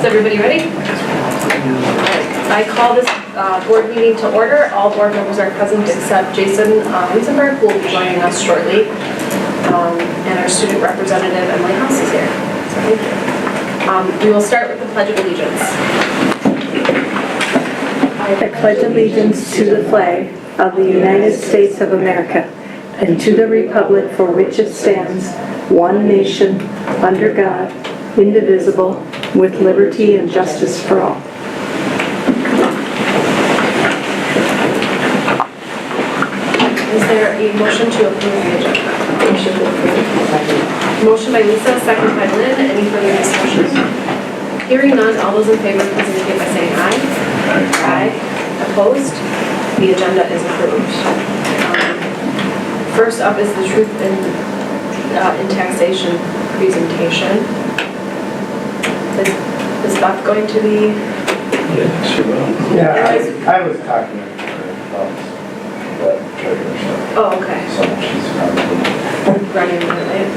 everybody ready? I call this board meeting to order. All board members are present except Jason Wiesenberg, who will be joining us shortly. And our student representative, Emily House, is here. So thank you. We will start with the Pledge of Allegiance. I pledge allegiance to the flag of the United States of America and to the republic for which it stands, one nation, under God, indivisible, with liberty and justice for all. Is there a motion to approve the agenda? Motion to approve. Motion by Lisa, second by Lynn. Any further discussion? Hearing none, all those in favor please indicate by saying aye. Aye. Opposed? The agenda is approved. First up is the truth in taxation presentation. Is Beth going to be? Yeah, she will. Yeah, I was talking to her about the treasure stuff. Oh, okay. So she's probably Running late.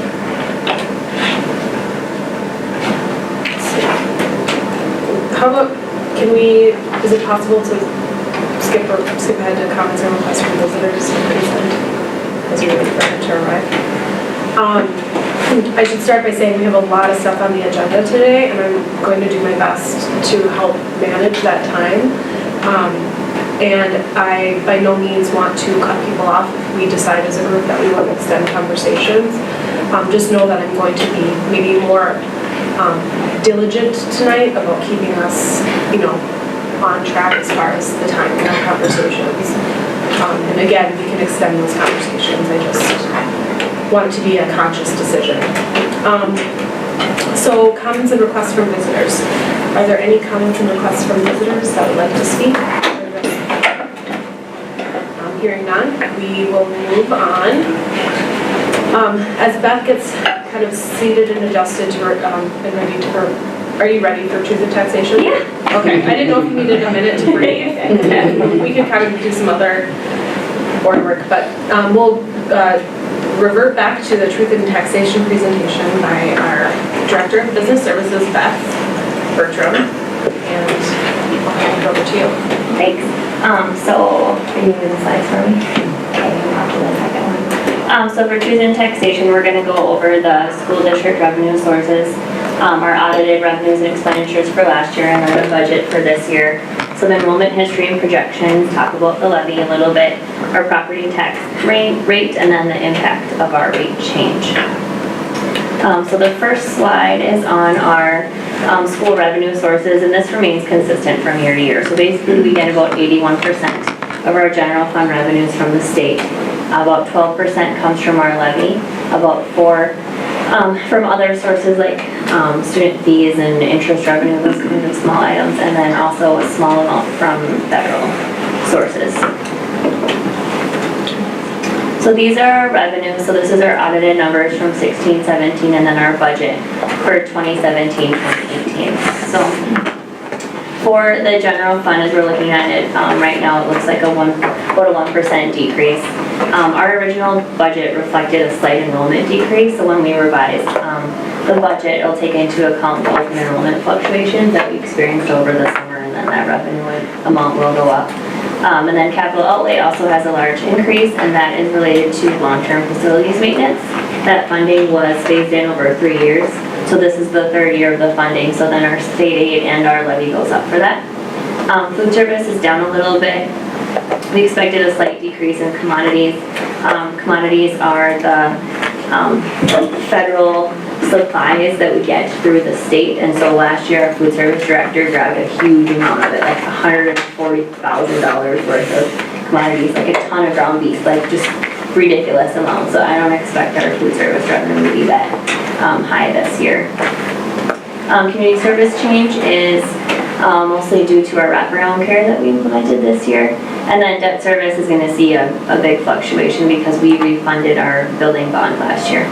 Let's see. How about, is it possible to skip ahead to comments and requests from visitors as you're waiting for her to arrive? I should start by saying we have a lot of stuff on the agenda today, and I'm going to do my best to help manage that time. And I, by no means, want to cut people off if we decide as a group that we want to extend conversations. Just know that I'm going to be maybe more diligent tonight about keeping us, on track as far as the time in our conversations. And again, we can extend those conversations. I just want it to be a conscious decision. So comments and requests from visitors. Are there any comments and requests from visitors that would like to speak? Hearing none, we will move on. As Beth gets kind of seated and adjusted to her, and ready to her, are you ready for truth and taxation? Yeah. Okay, I didn't know if you needed a minute to breathe, and we could kind of do some other board work, but we'll revert back to the truth and taxation presentation by our Director of Business Services, Beth Bertram, and I'll hand it over to you. Thanks. So, are you moving the slides for me? Okay, I'll do the second one. So for truth and taxation, we're going to go over the school district revenue sources, our audited revenues and expenditures for last year, and then the budget for this year. Some enrollment history and projections, talk about the levy a little bit, our property tax rate, and then the impact of our rate change. So the first slide is on our school revenue sources, and this remains consistent from year to year. So basically we get about 81% of our general fund revenues from the state. About 12% comes from our levy, about 4% from other sources like student fees and interest revenue, those kinds of small items, and then also a small amount from federal sources. So these are our revenues. So this is our audited numbers from 16, 17, and then our budget for 2017, 2018. So for the general fund, as we're looking at it right now, it looks like about a 1% decrease. Our original budget reflected a slight enrollment decrease, so when we revised the budget, it'll take into account the open enrollment fluctuations that we experienced over the summer, and then that revenue amount will go up. And then capital outlay also has a large increase, and that is related to long-term facilities maintenance. That funding was phased in over 3 years, so this is the third year of the funding, so then our state aid and our levy goes up for that. Food service is down a little bit. We expected a slight decrease in commodities. Commodities are the federal supplies that we get through the state, and so last year our food service director grabbed a huge amount of it, like $140,000 worth of commodities, like a ton of ground beef, like just ridiculous amounts. So I don't expect our food service revenue to be that high this year. Community service change is mostly due to our wraparound care that we implemented this year. And then debt service is going to see a big fluctuation because we refunded our building bond last year.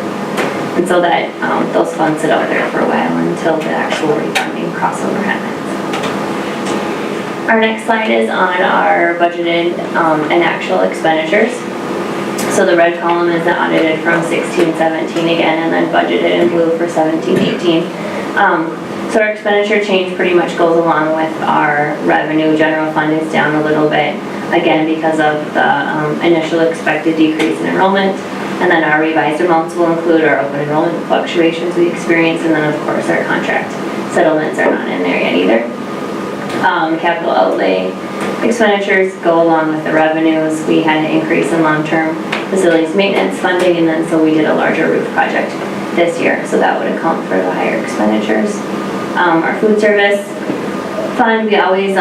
And so that those funds sit out there for a while until the actual refunding crossover happens. Our next slide is on our budgeted and actual expenditures. So the red column is the audited from 16, 17 again, and then budgeted in blue for 17, 18. So our expenditure change pretty much goes along with our revenue. General fund is down a little bit, again, because of the initial expected decrease in enrollment. And then our revised amounts will include our open enrollment fluctuations we experience, and then of course our contract settlements are not in there yet either. Capital outlay expenditures go along with the revenues. We had an increase in long-term facilities maintenance funding, and then so we did a larger roof project this year, so that would account for the higher expenditures. Our food service fund, we always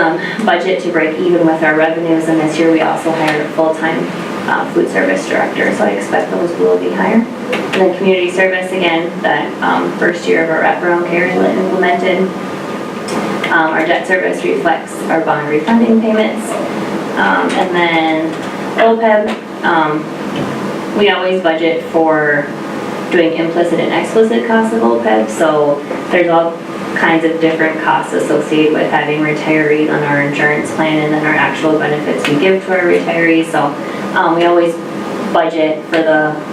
budget to break even with our revenues, and this year we also hired a full-time food service director, so I expect those will be higher. And then community service, again, that first year of our wraparound care is implemented. Our debt service reflects our bond refunding payments. And then OPEB, we always budget for doing implicit and explicit costs of OPEB, so there's all kinds of different costs associated with having retirees on our insurance plan, and then our actual benefits we give to our retirees. So we always budget for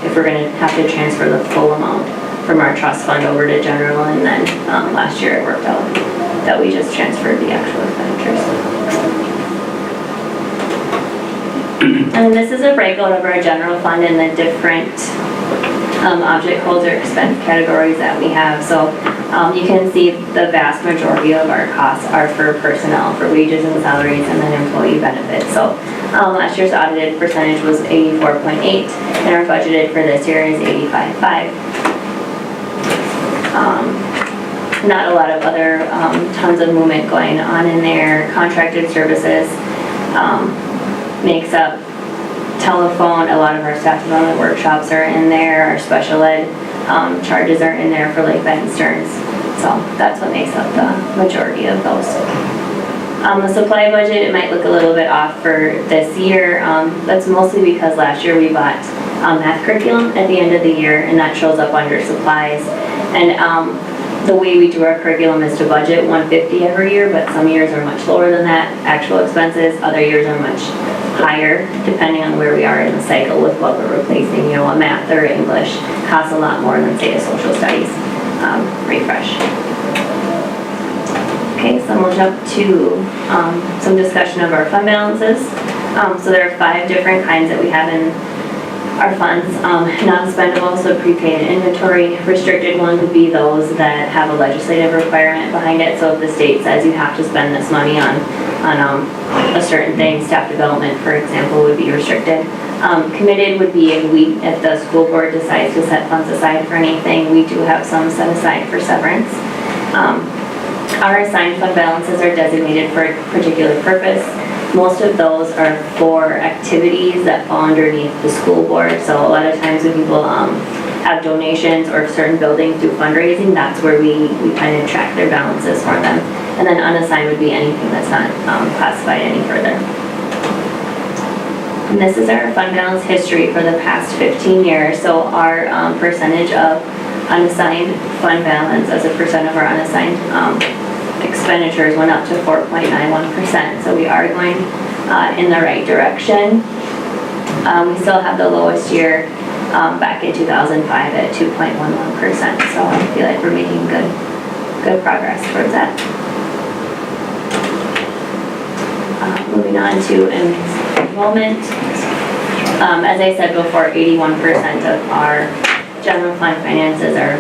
if we're going to have to transfer the full amount from our trust fund over to general, and then last year it worked out that we just transferred the actual expenditures. And this is a breakout of our general fund and the different object holder expense categories that we have. So you can see the vast majority of our costs are for personnel, for wages and salaries, and then employee benefits. So last year's audited percentage was 84.8, and our budgeted for this year is 85.5. Not a lot of other tons of movement going on in there. Contracted services makes up telephone. A lot of our staff development workshops are in there. Our special ed charges are in there for Lake Benton Stearns. So that's what makes up the majority of those. The supply budget, it might look a little bit off for this year. That's mostly because last year we bought math curriculum at the end of the year, and that shows up under supplies. And the way we do our curriculum is to budget $150 every year, but some years are much lower than that, actual expenses. Other years are much higher, depending on where we are in the cycle with what we're replacing. You know, a math or English costs a lot more than, say, a social studies refresh. Okay, so we'll jump to some discussion of our fund balances. So there are 5 different kinds that we have in our funds. Non-spendable, so prepaid and inventory. Restricted ones would be those that have a legislative requirement behind it. So if the state says you have to spend this money on a certain thing, staff development, for example, would be restricted. Committed would be if the school board decides to set funds aside for anything, we do have some set aside for severance. Our assigned fund balances are designated for a particular purpose. Most of those are for activities that fall underneath the school board. So a lot of times when people have donations or certain buildings do fundraising, that's where we kind of track their balances for them. And then unassigned would be anything that's not classified any further. And this is our fund balance history for the past 15 years. So our percentage of unassigned fund balance as a percent of our unassigned expenditures went up to 4.91%. So we are going in the right direction. We still have the lowest year back in 2005 at 2.11%. So I feel like we're making good progress towards that. Moving on to enrollment. As I said before, 81% of our general fund finances are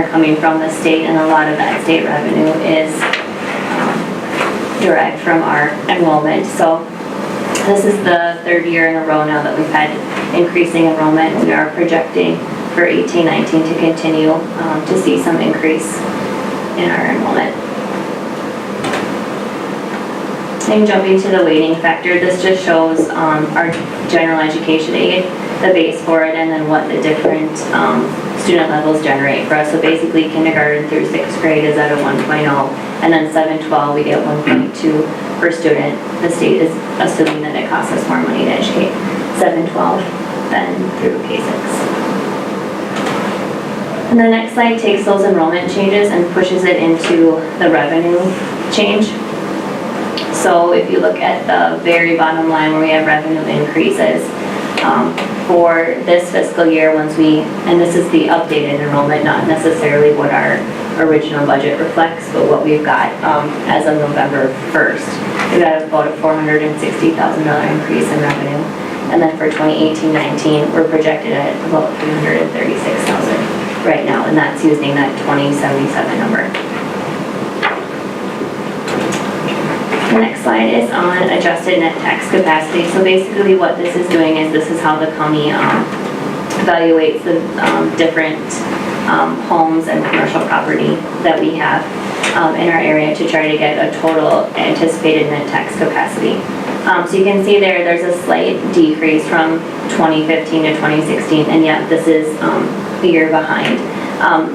coming from the state, and a lot of that state revenue is derived from our enrollment. So this is the 3rd year in a row now that we've had increasing enrollment. We are projecting for 18-19 to continue to see some increase in our enrollment. And jumping to the weighting factor, this just shows our general education aid, the base for it, and then what the different student levels generate for us. So basically kindergarten through 6th grade is at a 1.0, and then 7-12 we get 1.2 per student. The state is assuming that it costs us more money to educate 7-12 than through K-6. And the next slide takes those enrollment changes and pushes it into the revenue change. So if you look at the very bottom line where we have revenue increases, for this fiscal year, and this is the updated enrollment, not necessarily what our original budget reflects, but what we've got as of November 1st. We've got about a $460,000 increase in revenue. And then for 2018-19, we're projected at about $336,000 right now, and that's using that 2077 number. The next slide is on adjusted net tax capacity. So basically what this is doing is this is how the county evaluates the different homes and commercial property that we have in our area to try to get a total anticipated net tax capacity. So you can see there's a slight decrease from 2015 to 2016, and yet this is a year behind.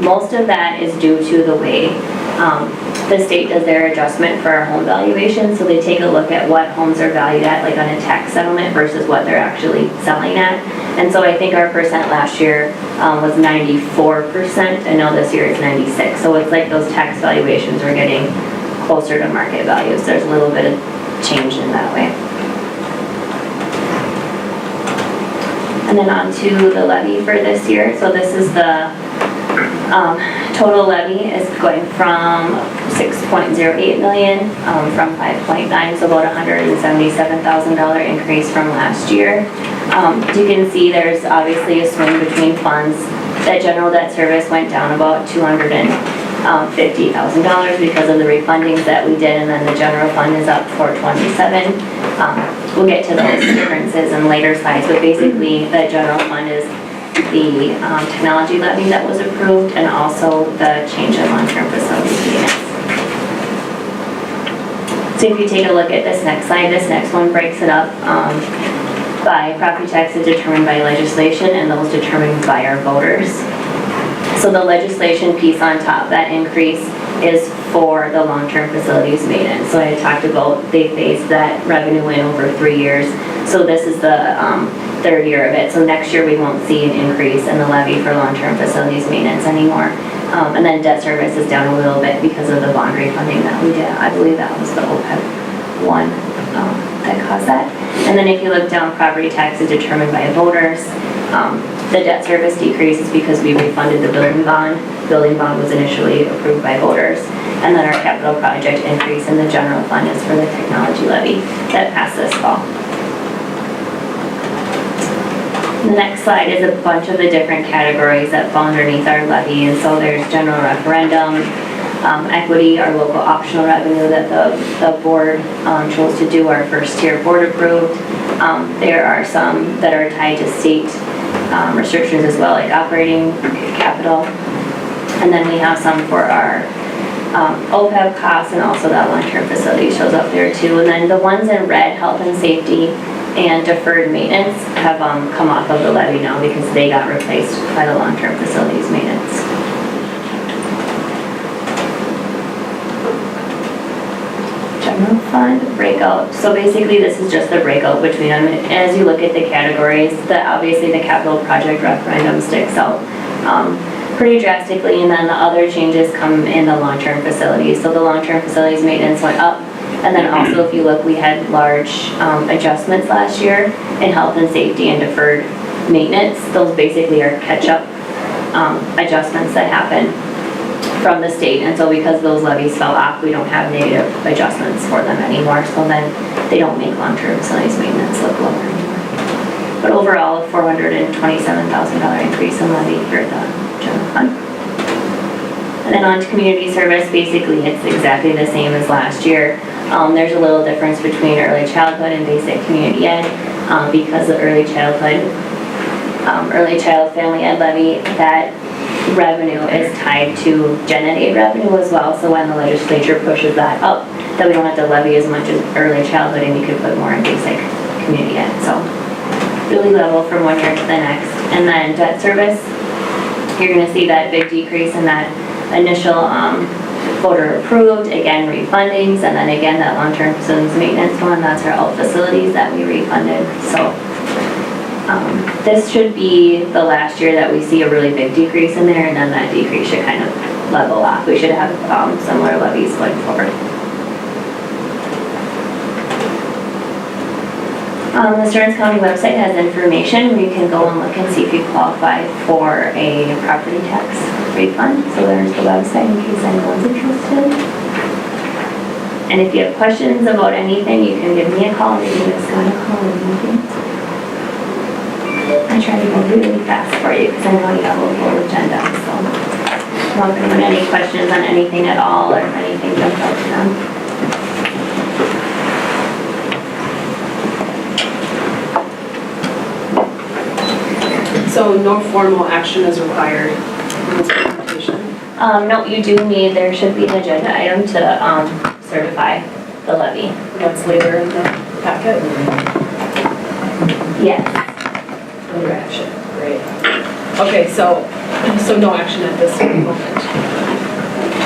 Most of that is due to the way the state does their adjustment for our home valuation. So they take a look at what homes are valued at, like on a tax settlement, versus what they're actually selling at. And so I think our percent last year was 94%, and now this year it's 96%. So it's like those tax valuations are getting closer to market values. There's a little bit of change in that way. And then on to the levy for this year. So this is the total levy is going from 6.08 million from 5.9, so about $177,000 increase from last year. You can see there's obviously a swing between funds. That general debt service went down about $250,000 because of the refundings that we did, and then the general fund is up $427,000. We'll get to those differences in later slides, but basically the general fund is the technology levy that was approved, and also the change in long-term facilities units. So if you take a look at this next slide, this next one breaks it up by property taxes determined by legislation and those determined by our voters. So the legislation piece on top, that increase is for the long-term facilities maintenance. So I had talked about they phased that revenue in over 3 years. So this is the third year of it. So next year we won't see an increase in the levy for long-term facilities maintenance anymore. And then debt service is down a little bit because of the bond refunding that we did. I believe that was the OPEB one that caused that. And then if you look down, property taxes determined by voters, the debt service decreases because we refunded the building bond. Building bond was initially approved by voters. And then our capital project increase in the general fund is for the technology levy that passed this fall. The next slide is a bunch of the different categories that fall underneath our levy. And so there's general referendum, equity, our local optional revenue that the board chose to do, our first tier board approved. There are some that are tied to state restrictions as well, like operating capital. And then we have some for our OPEB costs, and also that long-term facility shows up there too. And then the ones in red, health and safety and deferred maintenance, have come off of the levy now because they got replaced by the long-term facilities maintenance. General fund breakout. So basically this is just the breakout between them. As you look at the categories, obviously the capital project referendum sticks out pretty drastically, and then the other changes come in the long-term facilities. So the long-term facilities maintenance went up, and then also if you look, we had large adjustments last year in health and safety and deferred maintenance. Those basically are catch-up adjustments that happen from the state, and so because those levies fell off, we don't have negative adjustments for them anymore, so then they don't make long-term facilities maintenance look lower anymore. But overall, a $427,000 increase in levy for the general fund. And then on to community service, basically it's exactly the same as last year. There's a little difference between early childhood and basic community ed because the early child family ed levy, that revenue is tied to gen ed aid revenue as well. So when the legislature pushes that up, that we don't have to levy as much as early childhood, and you could put more in basic community ed. So really level from one year to the next. And then debt service, you're going to see that big decrease in that initial voter approved, again refundings, and then again that long-term facilities maintenance one, that's our alt facilities that we refunded. So this should be the last year that we see a really big decrease in there, and then that decrease should kind of level off. We should have similar levies going forward. The Stearns County website has information where you can go and look and see if you qualify for a property tax. refund, so there's the website in case anyone's interested. And if you have questions about anything, you can give me a call, maybe Miss got a call or anything. I try to go really fast for you because I know you have a full agenda, so. Welcome with any questions on anything at all or if anything jumps out to them. So no formal action is required in this presentation? No, you do need, there should be an agenda item to certify the levy. That's later in the packet? Yes. No action, great. Okay, so no action at this moment.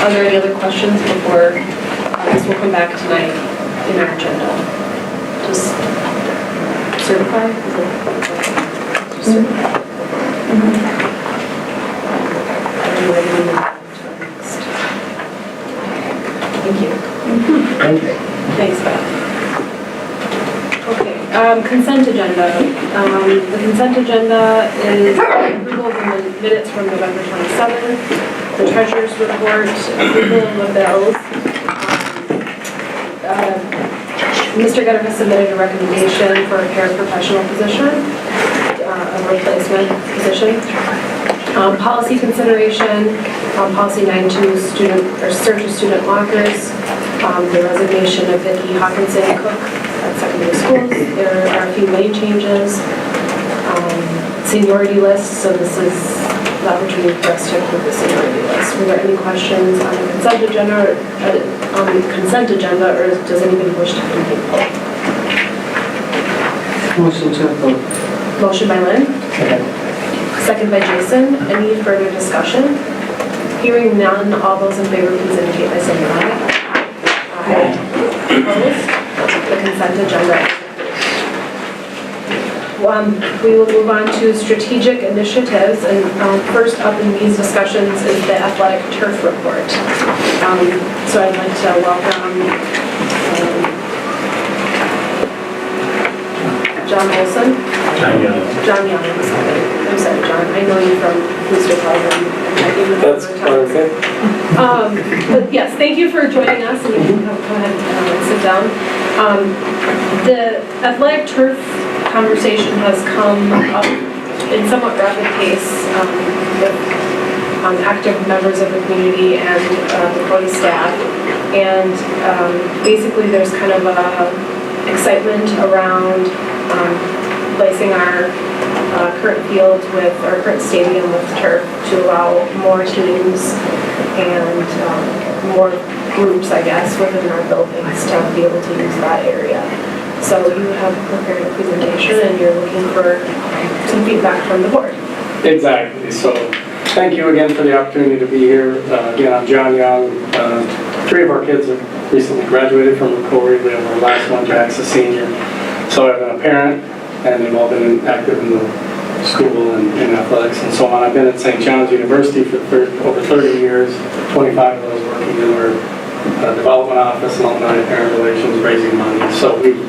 Are there any other questions before, this will come back tonight in our agenda? Just certify? Just certify. Thank you. Thank you. Thanks, Beth. Okay, consent agenda. The consent agenda is approval of the minutes from November 27th, the treasurer's report, approval of the bills. Mr. Getter has submitted a recommendation for a paraprofessional position, a replacement position. Policy consideration, policy 92, student or search of student lockers, the resignation of Vicki Hawkinson Cook at secondary schools. There are a few main changes. Seniority list, so this is the opportunity for us to approve the seniority list. Were there any questions on the consent agenda, or does anybody wish to continue? Motion to approve. Motion by Lynn. Second by Jason. Any further discussion? Hearing none, all those in favor please indicate by saying aye. Aye. Opposed? The consent agenda. We will move on to strategic initiatives, and first up in these discussions is the athletic turf report. So I'd like to welcome John Olson. John Young, I'm sorry, John. I know you from Booster Club. That's perfect. But yes, thank you for joining us, and you can come ahead and sit down. The athletic turf conversation has come up in somewhat rapid pace with active members of the community and the county staff. And basically there's kind of a excitement around placing our current field with our current stadium with turf to allow more teams and more groups, I guess, within our buildings to be able to use that area. So you have prepared a presentation and you're looking for some feedback from the board. Exactly. So thank you again for the opportunity to be here. Again, I'm John Young. 3 of our kids have recently graduated from Rocori. We have our last one, Jack's a senior. So I've been a parent, and they've all been active in the school and in athletics and so on. I've been at St. John's University for over 30 years, 25 of those working in our development office and alumni parent relations, raising money. So we've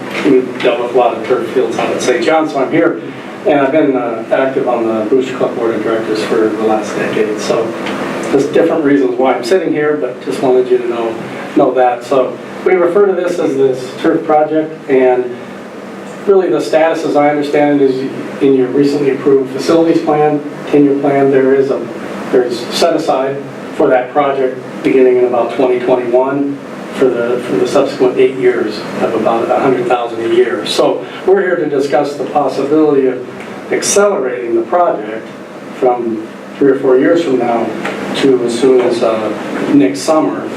dealt with a lot of turf fields out at St. John's, so I'm here. And I've been active on the Booster Club Board of Directors for the last decade. So there's different reasons why I'm sitting here, but just wanted you to know that. So we refer to this as this turf project, and really the status, as I understand it, is in your recently approved facilities plan, 10-year plan. There's set aside for that project beginning in about 2021 for the subsequent 8 years of about $100,000 a year. So we're here to discuss the possibility of accelerating the project from 3 or 4 years from now to as soon as next summer,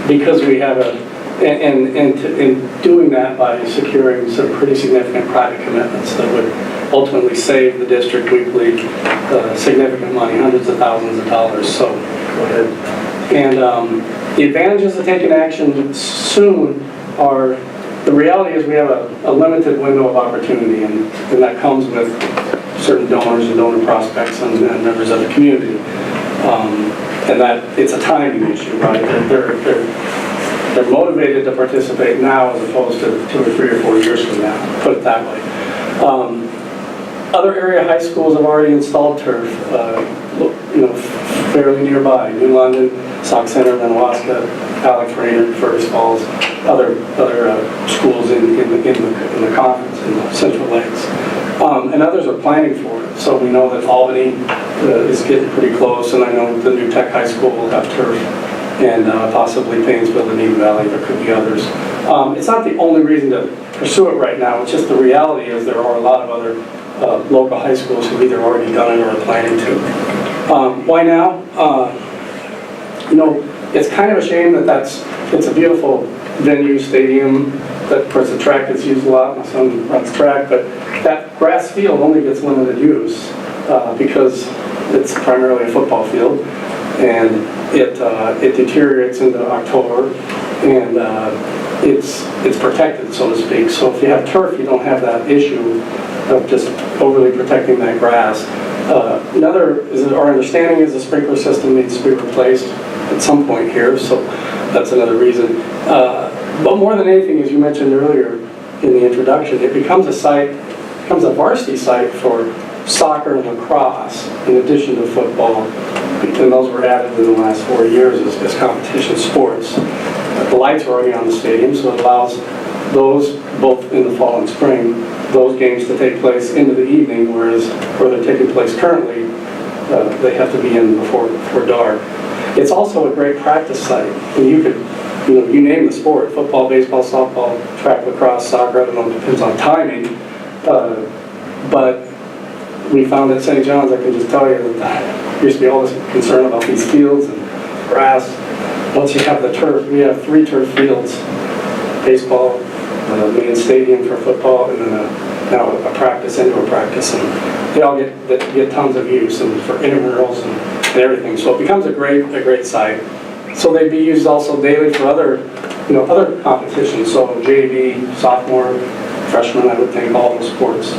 because we have in doing that by securing some pretty significant private commitments that would ultimately save the district weekly significant money, hundreds of thousands of dollars. So go ahead. And the advantages of taking action soon are, the reality is we have a limited window of opportunity, and that comes with certain donors and donor prospects and members of the community. And that it's a timing issue, right? They're motivated to participate now as opposed to 2 or 3 or 4 years from now, put it that way. Other area high schools have already installed turf. fairly nearby, New London, Sauk Center, Minnewaska, Alex Raynard, Fergus Falls, other schools in the conference, in the Central Lakes. And others are planning for it. So we know that Albany is getting pretty close, and I know the new Tech High School will have turf, and possibly Paynesville and Eden Valley, there could be others. It's not the only reason to pursue it right now, it's just the reality is there are a lot of other local high schools who've either already done it or are planning to. Why now? It's kind of a shame that it's a beautiful venue, stadium, that of course the track gets used a lot, my son runs track, but that grass field only gets limited use because it's primarily a football field, and it deteriorates into October, and it's protected, so to speak. So if you have turf, you don't have that issue of just overly protecting that grass. Our understanding is the sprinkler system needs to be replaced at some point here, so that's another reason. But more than anything, as you mentioned earlier in the introduction, it becomes a varsity site for soccer and lacrosse in addition to football, and those were added in the last 4 years as competition sports. The lights are already on the stadium, so it allows those, both in the fall and spring, those games to take place into the evening, whereas where they're taking place currently, they have to be in before dark. It's also a great practice site. And you name the sport, football, baseball, softball, track, lacrosse, soccer, I don't know, it depends on timing. But we found at St. John's, I can just tell you that there used to be all this concern about these fields and grass. Once you have the turf, we have 3 turf fields, baseball, main stadium for football, and then now a practice, indoor practice, and they all get tons of use and for intramurals and everything. So it becomes a great site. So they'd be used also daily for other competitions. So JV, sophomore, freshman, I would think all those sports,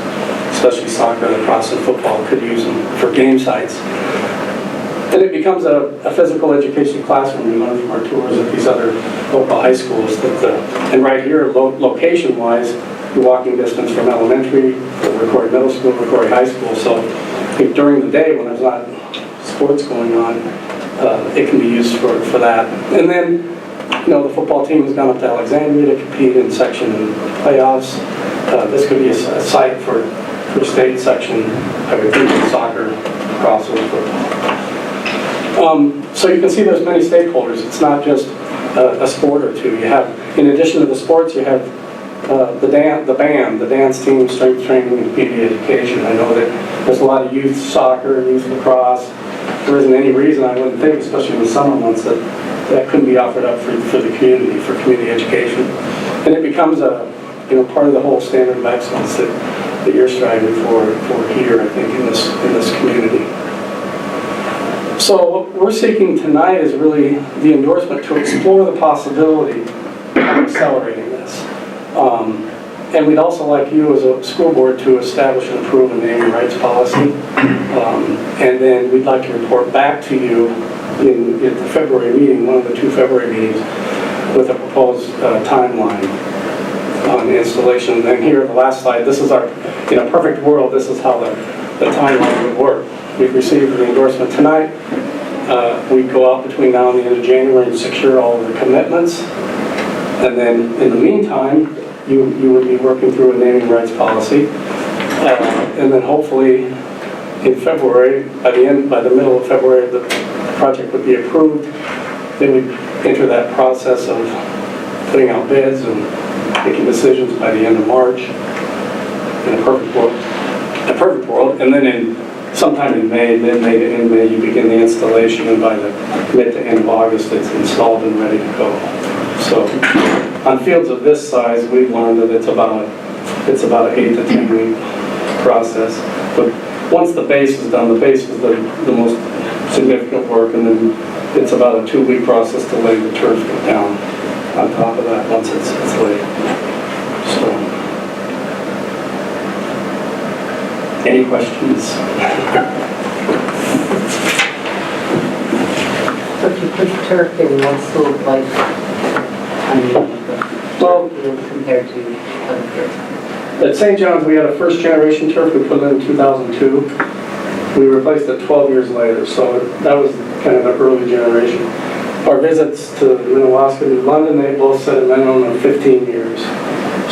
especially soccer, lacrosse, and football, could use them for game sites. Then it becomes a physical education classroom. We learn from our tours at these other local high schools and right here, location-wise, you're walking distance from elementary, Rocori Middle School, Rocori High School. So I think during the day when there's not sports going on, it can be used for that. And then, the football team has gone up to Alexandria to compete in section playoffs. This could be a site for state section, I would think, soccer, lacrosse, or football. So you can see there's many stakeholders. It's not just a sport or two. You have, in addition to the sports, you have the band, the dance team, strength training, and community education. I know that there's a lot of youth soccer, youth lacrosse. There isn't any reason, I wouldn't think, especially in the summer months, that couldn't be offered up for the community, for community education. And it becomes a part of the whole standard of excellence that you're striving for here, I think, in this community. So what we're seeking tonight is really the endorsement to explore the possibility of accelerating this. And we'd also like you as a school board to establish and approve a naming rights policy. And then we'd like to report back to you in the February meeting, one of the 2 February meetings, with a proposed timeline on the installation. And then here, the last slide, this is our, in a perfect world, this is how the timeline would work. We've received the endorsement tonight. We'd go out between now and the end of January and secure all of the commitments. And then in the meantime, you would be working through a naming rights policy. And then hopefully in February, by the middle of February, the project would be approved. Then we'd enter that process of putting out bids and making decisions by the end of March in a perfect world. And then sometime in May, mid-May to end May, you begin the installation, and by the mid to end of August, it's installed and ready to go. So on fields of this size, we've learned that it's about an 8 to 10 week process. But once the base is done, the base is the most significant work, and then it's about a 2-week process to lay the turf down on top of that once it's laid. So, any questions? So if you put turf in, what's the Well, compared to other fields? At St. John's, we had a first generation turf we put in 2002. We replaced it 12 years later, so that was kind of the early generation. Our visits to Minnewaska and London, they both said a minimum of 15 years.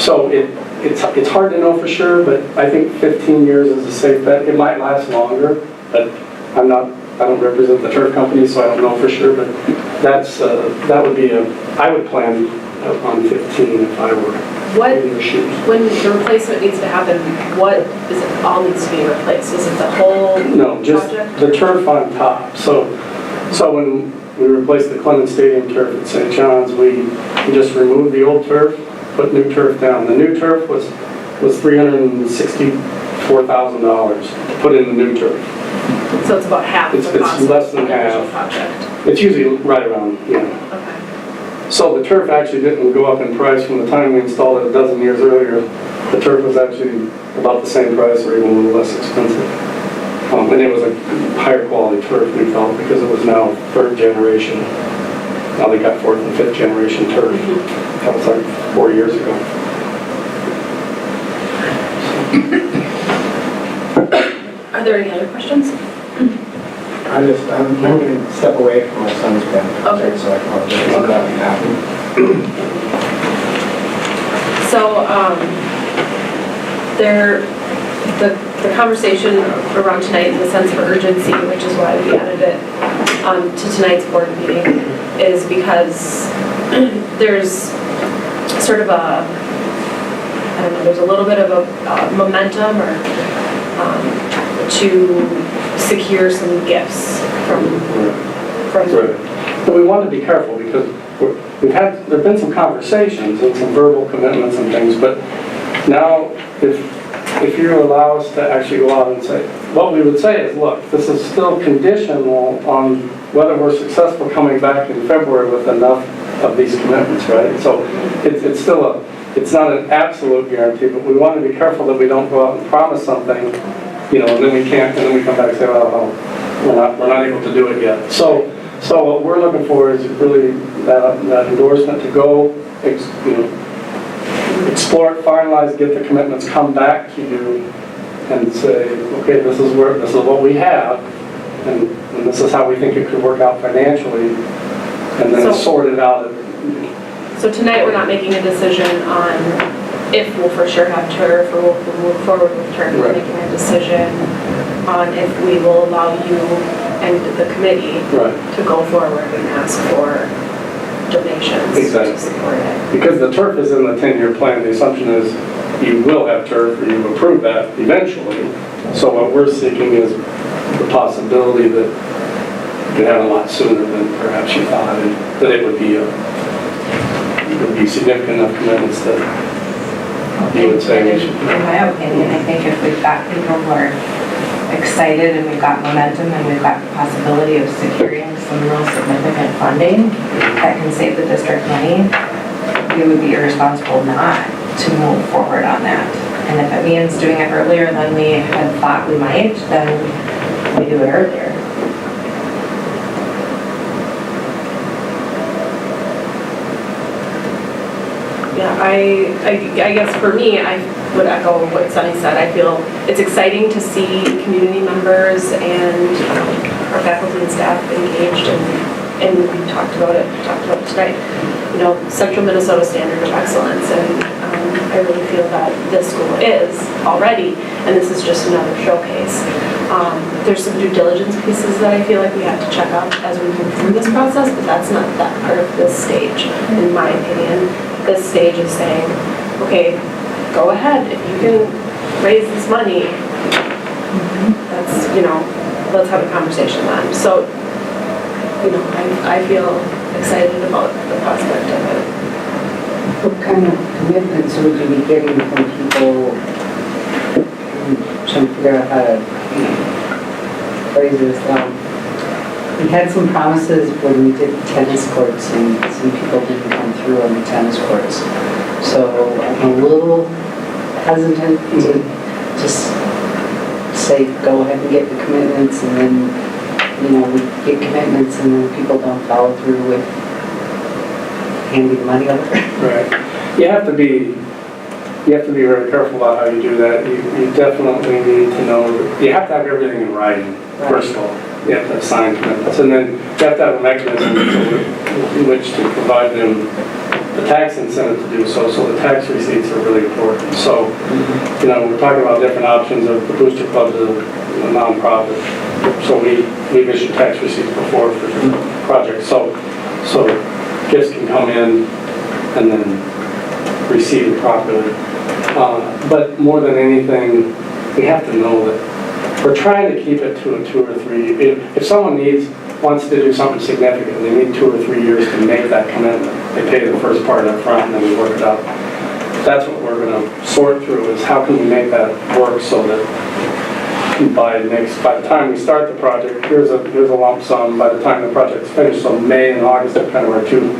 So it's hard to know for sure, but I think 15 years is a safe bet. It might last longer, but I don't represent the turf company, so I don't know for sure, but that would be I would plan on 15 if I were What, in your shoes. when the replacement needs to happen, what is it, all needs to be replaced? Is it the whole No, just project? the turf on top. So when we replaced the Clemens Stadium turf at St. John's, we just removed the old turf, put new turf down. The new turf was $364,000 to put in the new turf. So it's about half the It's cost of less than the original half. project? It's usually right around, Okay. So the turf actually didn't go up in price from the time we installed it a dozen years earlier. The turf was actually about the same price or even a little less expensive. And it was a higher quality turf, we felt, because it was now third generation. Now they got fourth and fifth generation turf. That was like 4 years ago. Are there any other questions? I'm going to step away from my son's band, Okay. so I apologize for that happening. So, the conversation around tonight in the sense of urgency, which is why we added it to tonight's board meeting, is because there's sort of there's a little bit of a momentum or to secure some gifts from. Right. But we want to be careful because there've been some conversations and some verbal commitments and things, but now if you allow us to actually go out and say, what we would say is, look, this is still conditional on whether we're successful coming back in February with enough of these commitments, right? So it's still it's not an absolute guarantee, but we want to be careful that we don't go out and promise something, and then we can't, and then we come back and say, oh, we're not able to do it yet. So what we're looking for is really that endorsement to go, explore it, finalize, get the commitments, come back to you and say, okay, this is what we have, and this is how we think it could work out financially, and then sort it out. So tonight we're not making a decision on if we'll for sure have turf or we'll move forward with turf. We're Right. making a decision on if we will allow you and the committee to go forward and ask for donations Exactly. to support it. Because the turf is in the 10-year plan, the assumption is you will have turf or you approve that eventually. So what we're seeking is the possibility that you could have a lot sooner than perhaps you thought, and that it would be significant enough commitments that you would say we should. In my opinion, I think if we've got people who are excited and we've got momentum and we've got the possibility of securing some real significant funding that can save the district money, we would be irresponsible not to move forward on that. And if it means doing it earlier than we had thought we might, then we do it earlier. Yeah, I guess for me, I would echo what Sunny said. I feel it's exciting to see community members and our faculty and staff engaged, and we talked about it tonight. Central Minnesota Standard of Excellence, and I really feel that this school is already, and this is just another showcase. There's some due diligence pieces that I feel like we have to check up as we move through this process, but that's not that part of this stage, in my opinion. This stage is saying, okay, go ahead, if you can raise this money, that's, let's have a conversation then. So, I feel excited about the prospect of it. What kind of commitments would you be getting from people? I'm trying to figure out how to phrase this. We had some promises when we did tennis courts, and some people didn't come through on the tennis courts. So I'm a little hesitant to just say, go ahead and get the commitments, and then, we get commitments and then people don't follow through with handing money over. Right. You have to be you have to be very careful about how you do that. You definitely need to know, you have to have everything in writing, first of all. You have to have signed commitments, and then you have to have a mechanism in which to provide them the tax incentive to do so, so the tax receipts are really important. So, you know, we're talking about different options of the booster club is a nonprofit. So we've issued tax receipts before for different projects. So gifts can come in and then receive it properly. But more than anything, we have to know that we're trying to keep it to a 2 or 3. If someone wants to do something significant, they need 2 or 3 years to make that commitment. They pay the first part up front and then we work it out. That's what we're going to sort through, is how can we make that work so that by the time we start the project, here's a lump sum. By the time the project's finished, so May and August are kind of our two.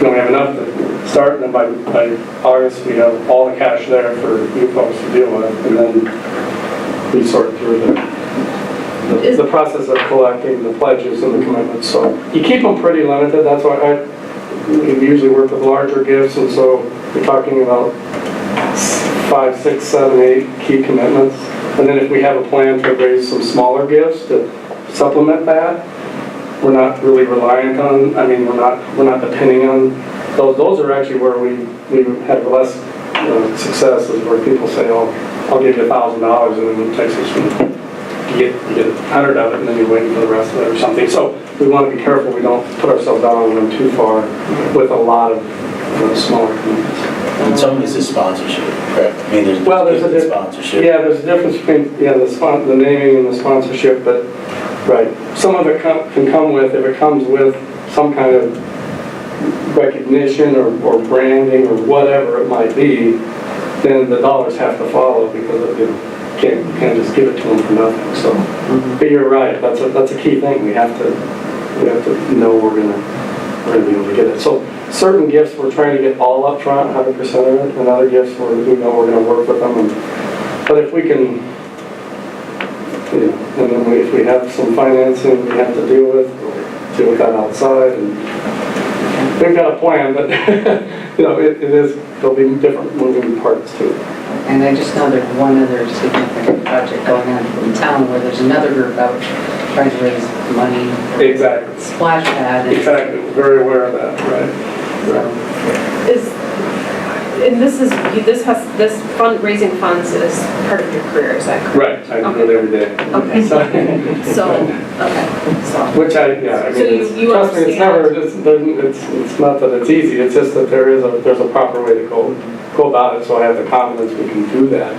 We have enough to start, and then by August we have all the cash there for you folks to deal with, and then we sort through the process of collecting the pledges and the commitments. So you keep them pretty limited. That's why we usually work with larger gifts, and so we're talking about 5, 6, 7, 8 key commitments. And then if we have a plan to raise some smaller gifts to supplement that, we're not really reliant on, I mean, we're not depending on those. Those are actually where we have less success, is where people say, oh, I'll give you $1,000, and then it takes us from, you get 100 of it, and then you're waiting for the rest of it or something. So we want to be careful we don't put ourselves down on them too far with a lot of smaller commitments. And some of this is sponsorship, correct? I mean, there's sponsorship. Yeah, there's a difference between the naming and the sponsorship, but right. Some of it can come with, if it comes with some kind of recognition or branding or whatever it might be, then the dollars have to follow, because you can't just give it to them for nothing. So, but you're right. That's a key thing. We have to know we're gonna be able to get it. So certain gifts we're trying to get all up front, 100% of it, and other gifts we know we're going to work with them. But if we can, and then if we have some financing we have to deal with that outside, and we've got a plan, but there'll be different moving parts to it. And I just know there's one other significant project going on in town where there's another group out trying to raise money. Exactly. Splash pad. Exactly. We're very aware of that, right? This fundraising funds is part of your career, is that correct? Right. I do it every day. Okay. So. Which I mean, So you trust me, it's not that it's easy. It's just that there's a proper way to go about it. So I have the confidence we can do that.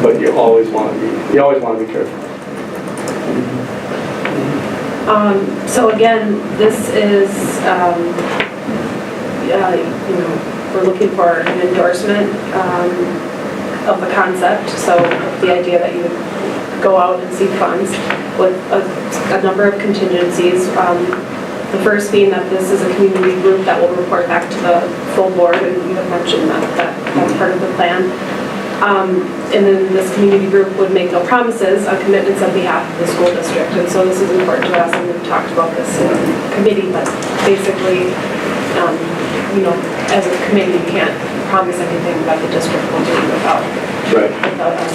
But you always want to be careful. So again, this is, we're looking for an endorsement of the concept. So the idea that you would go out and seek funds with a number of contingencies. The first being that this is a community group that will report back to the full board, and you have mentioned that's part of the plan. And then this community group would make no promises on commitments on behalf of the school district. And so this is important to us, and we've talked about this in committee, but basically, as a committee, you can't promise anything that the district will do without us,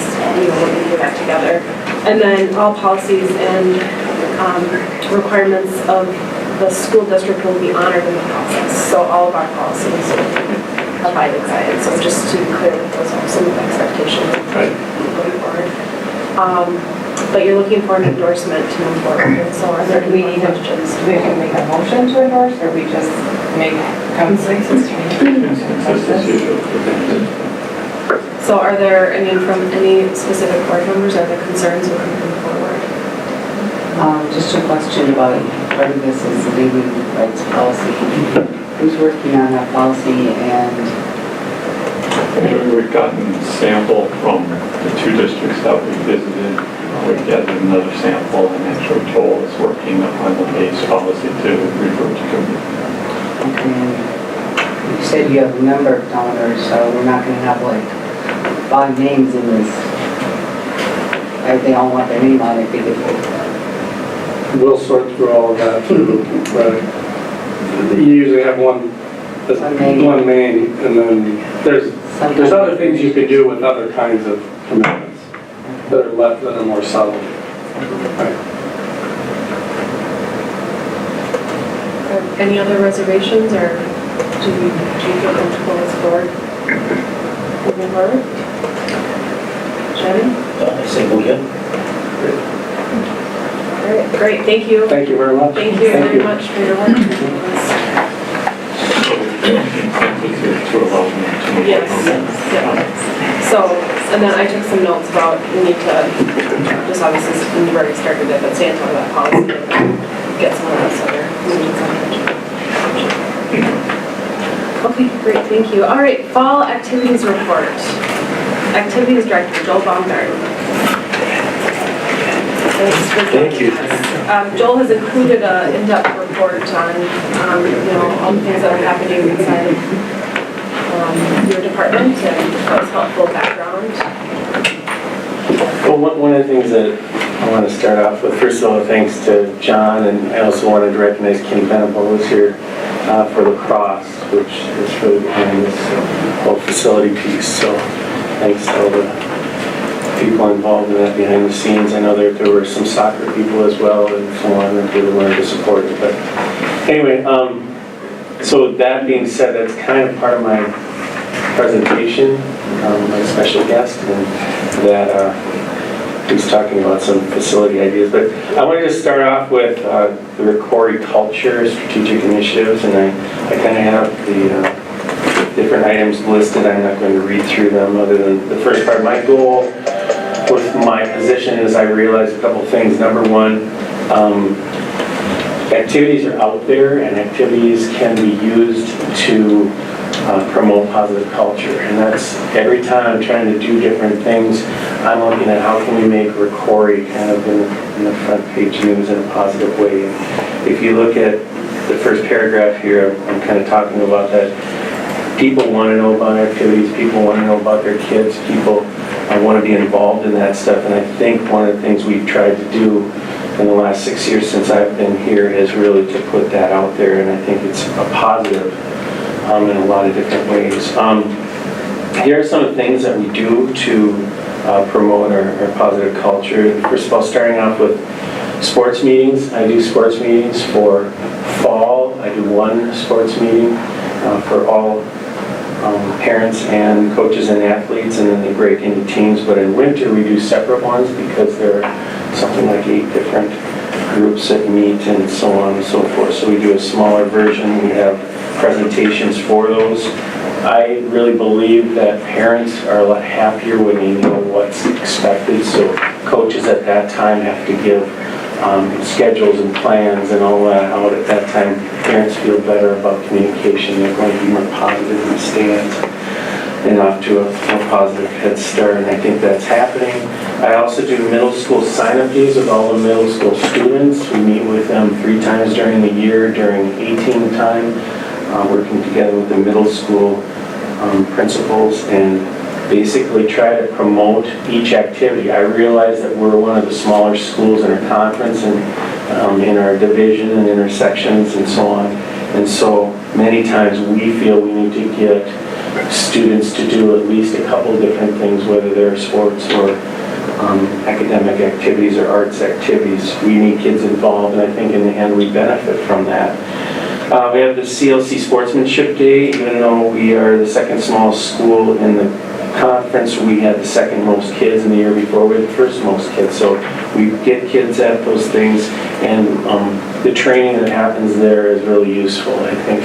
working through that together. And then all policies and requirements of the school district will be honored in the process. So all of our policies will abided by it. So just to be clear, those are some of the expectations going forward. But you're looking for an endorsement to move forward. So are there any questions? We can make a motion to endorse, or we just make consensus? So are there from any specific board members, are there concerns with moving forward? Just a question about part of this is the legal rights policy. Who's working on that policy, and we've gotten a sample from the 2 districts that we visited. We've gathered another sample, and actually Joel is working on the base policy to refer to committee. okay, you said you have a number of donors, so we're not going to have like 5 names in this. They all want their name on it. We'll sort through all of that. Right. You usually have one main, and then there's sometimes. There's other things you could do with other kinds of commitments that are more subtle. Right. Any other reservations, or do you feel comfortable as a board moving forward? Shannon? I think we're good. All right, great, thank you. Thank you very much. Thank you very much for your work. To allow them to move Yes, on. yeah. So, and then I took some notes about, we need to, just obviously, you've already started it, but stay on top of that policy and get some of those other meetings on it. Okay, great, thank you. All right, fall activities report. Activities Director, Joel Baumgart. Thank you. Joel has included an in-depth report on, all the things that are happening inside of your department, and that was helpful background. Well, one of the things that I want to start off with, first of all, thanks to John, and I also wanted to recognize Kim Venable, who's here for lacrosse, which is really behind this whole facility piece. So thanks to all the people involved in that behind the scenes. I know there were some soccer people as well and so on that really wanted to support it. But anyway, so that being said, that's kind of part of my presentation, my special guest, and that he's talking about some facility ideas. But I wanted to start off with the Rocori culture, strategic initiatives, and I kind of have the different items listed. I'm not going to read through them other than the first part. My goal with my position is I realized a couple things. Number one, activities are out there and activities can be used to promote positive culture. And that's every time I'm trying to do different things, I'm looking at how can we make Rocori kind of in the front page news in a positive way. And if you look at the first paragraph here, I'm kind of talking about that. People want to know about activities, people want to know about their kids, people want to be involved in that stuff. And I think one of the things we've tried to do in the last 6 years since I've been here is really to put that out there, and I think it's a positive in a lot of different ways. Here are some of the things that we do to promote our positive culture. First of all, starting off with sports meetings. I do sports meetings for fall. I do one sports meeting for all parents and coaches and athletes, and then they break into teams. But in winter we do separate ones because there are something like 8 different groups that meet and so on and so forth. So we do a smaller version. We have presentations for those. I really believe that parents are a lot happier when they know what's expected. So coaches at that time have to give schedules and plans and all that out at that time. Parents feel better about communication. They're going to be more positive in the stands and off to a more positive head start, and I think that's happening. I also do middle school sign-up days with all the middle school students. We meet with them 3 times during the year during 18 time, working together with the middle school principals and basically try to promote each activity. I realize that we're one of the smaller schools in our conference and in our division and in our sections and so on. And so many times we feel we need to get students to do at least a couple different things, whether they're sports or academic activities or arts activities. We need kids involved, and I think in the end we benefit from that. We have the CLC Sportsmanship Day. Even though we are the second smallest school in the conference, we had the second most kids, and the year before we had the first most kids. So we get kids at those things, and the training that happens there is really useful. I think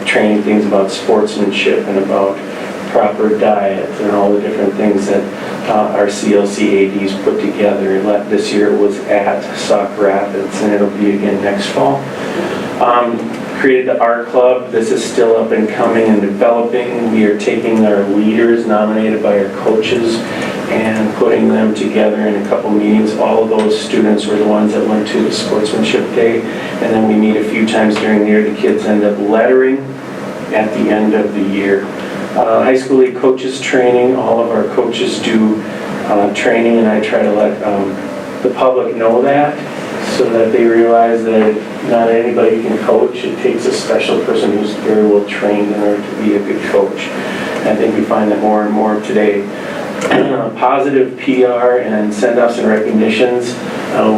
training things about sportsmanship and about proper diet and all the different things that our CLC ADs put together. This year it was at Sauk Rapids, and it'll be again next fall. Created the art club. This is still up and coming and developing. We are taking our leaders nominated by our coaches and putting them together in a couple meetings. All of those students were the ones that went to the Sportsmanship Day, and then we meet a few times during the year. The kids end up lettering at the end of the year. High school league coaches training. All of our coaches do training, and I try to let the public know that, so that they realize that not anybody can coach. It takes a special person who's very well trained in order to be a good coach. I think we find that more and more today. Positive PR and send-offs and recognitions.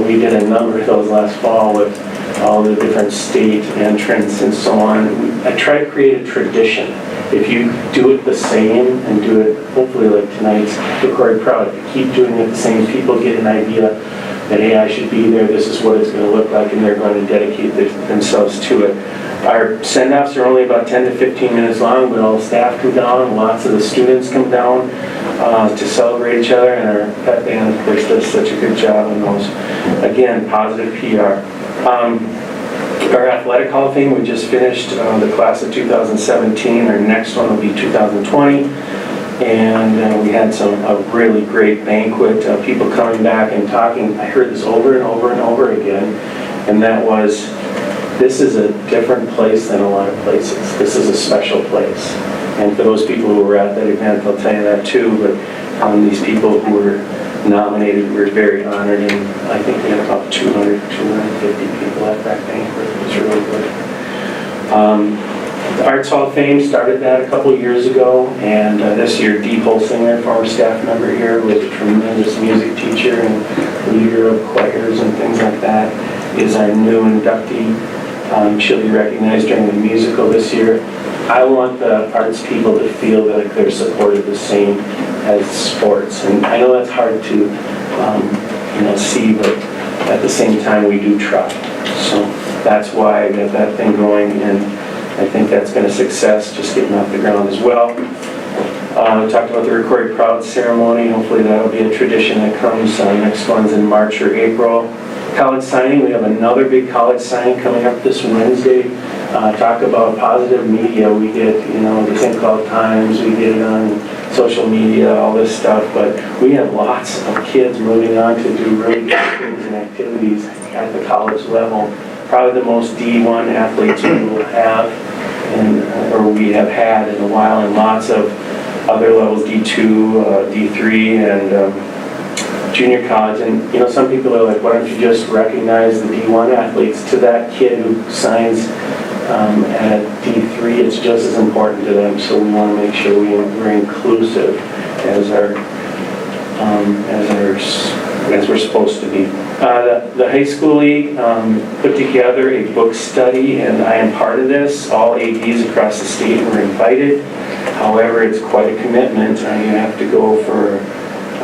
We did a number of those last fall with all the different state entrants and so on. I try to create a tradition. If you do it the same and do it, hopefully like tonight's Rocori Proud, if you keep doing it the same, people get an idea that, hey, I should be there, this is what it's going to look like, and they're going to dedicate themselves to it. Our send-offs are only about 10 to 15 minutes long, but all the staff come down, lots of the students come down to celebrate each other, and our pep band, of course, does such a good job on those. Again, positive PR. Our Athletic Hall of Fame, we just finished the class of 2017. Our next one will be 2020. And we had a really great banquet, people coming back and talking. I heard this over and over and over again, and that was, this is a different place than a lot of places. This is a special place. And for those people who were at that event, they'll tell you that too, but these people who were nominated, we were very honored, and I think we had about 200, 250 people at that banquet. It was really good. The Arts Hall of Fame started that a couple years ago, and this year Dee Holsinger, former staff member here, was a tremendous music teacher and leader of choirs and things like that, is our new inductee. She'll be recognized during the musical this year. I want the arts people to feel like they're supported the same as sports, and I know that's hard to see, but at the same time we do try. So that's why I got that thing going, and I think that's been a success, just getting off the ground as well. We talked about the Rocori Proud ceremony. Hopefully that'll be a tradition that comes. Next one's in March or April. College signing, we have another big college signing coming up this Wednesday. Talk about positive media. We get, the thing called Times, we get it on social media, all this stuff, but we have lots of kids moving on to do really good things and activities at the college level. Probably the most D1 athletes we will have, or we have had in a while, and lots of other levels, D2, D3, and junior college. And some people are like, why don't you just recognize the D1 athletes? To that kid who signs at D3, it's just as important to them, so we want to make sure we're inclusive as we're supposed to be. The high school league put together a book study, and I am part of this. All ADs across the state were invited. However, it's quite a commitment. You have to go for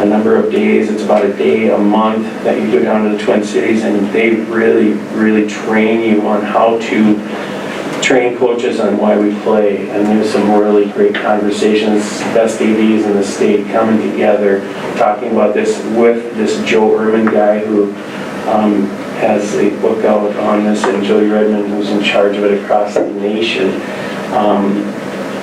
a number of days. It's about a day a month that you go down to the Twin Cities, and they really, really train you on how to train coaches on why we play. And there's some really great conversations, best ADs in the state coming together, talking about this with this Joe Erman guy who has a book out on this, and Joey Redmond, who's in charge of it across the nation.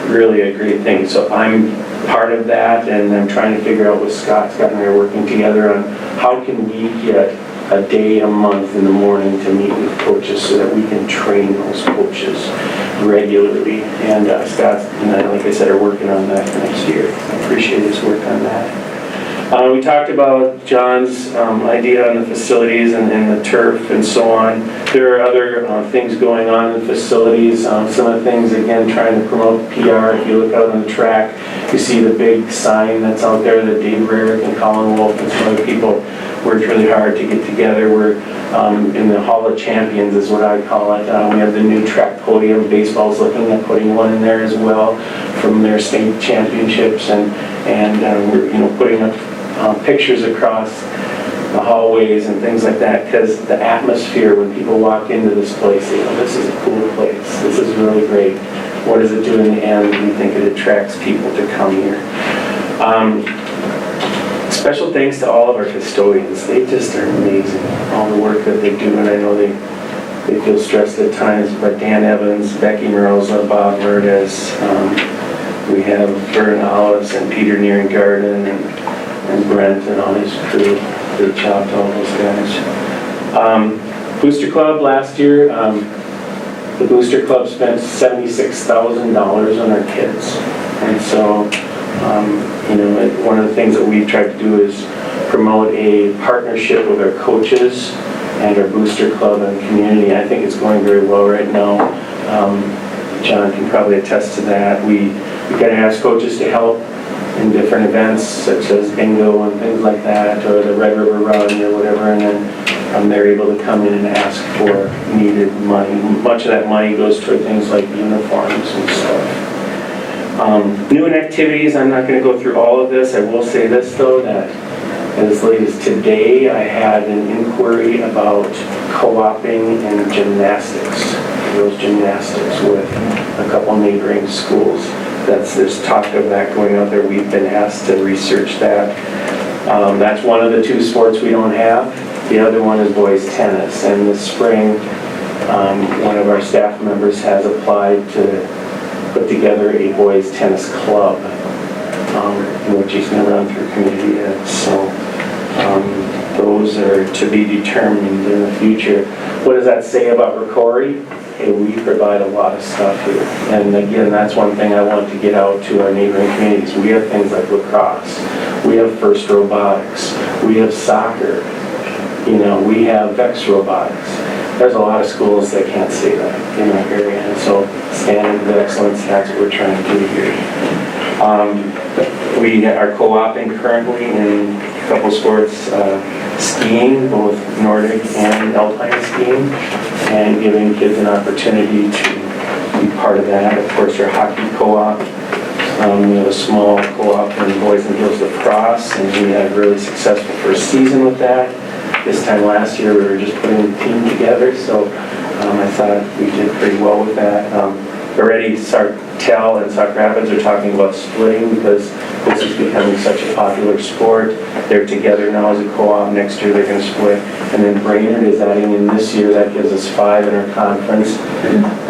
Really a great thing. So I'm part of that, and I'm trying to figure out with Scott and I are working together on how can we get a day a month in the morning to meet with coaches so that we can train those coaches regularly. And Scott and I, like I said, are working on that for next year. I appreciate his work on that. We talked about John's idea on the facilities and the turf and so on. There are other things going on in the facilities. Some of the things, again, trying to promote PR. If you look out on the track, you see the big sign that's out there that Dave Rarick and Colin Wolf and some other people worked really hard to get together. We're in the Hall of Champions is what I call it. We have the new track podium. Baseball's looking at putting one in there as well from their state championships, and we're putting up pictures across the hallways and things like that, because the atmosphere when people walk into this place, this is a cool place. This is really great. What does it do in the end? We think it attracts people to come here. Special thanks to all of our custodians. They just are amazing, all the work that they do, and I know they feel stressed at times, but Dan Evans, Becky Merosa, Bob Murdes, we have Vern Olives and Peter Nierengarden and Brent and all his crew. Great job to all those guys. Booster Club last year, the Booster Club spent $76,000 on our kids, and so one of the things that we've tried to do is promote a partnership with our coaches and our Booster Club and community. I think it's going very well right now. John can probably attest to that. We we kind of ask coaches to help in different events such as bingo and things like that, or the Red River Run or whatever, and then they're able to come in and ask for needed money. Much of that money goes toward things like uniforms and stuff. New activities, I'm not going to go through all of this. I will say this though, that as late as today, I had an inquiry about co-oping in gymnastics, girls gymnastics with a couple neighboring schools. There's talk of that going out there. We've been asked to research that. That's one of the two sports we don't have. The other one is boys tennis. And this spring, one of our staff members has applied to put together a boys tennis club, which he's going to run through community ed. So those are to be determined in the future. What does that say about Rocori? Hey, we provide a lot of stuff here. And again, that's one thing I want to get out to our neighboring communities. We have things like lacrosse. We have FIRST Robotics. We have soccer. You know, we have VEX Robotics. There's a lot of schools that can't say that in our area. And so standard of excellence, that's what we're trying to do here. We are co-oping currently in a couple sports, skiing, both Nordic and alpine skiing, and giving kids an opportunity to be part of that. Of course, our hockey co-op. We have a small co-op in boys and girls lacrosse, and we had a really successful first season with that. This time last year, we were just putting the team together, so I thought we did pretty well with that. Already Sartell and Sauk Rapids are talking about splitting because this is becoming such a popular sport. They're together now as a co-op. Next year they're going to split. And then Brainerd is adding in this year. That gives us 5 in our conference.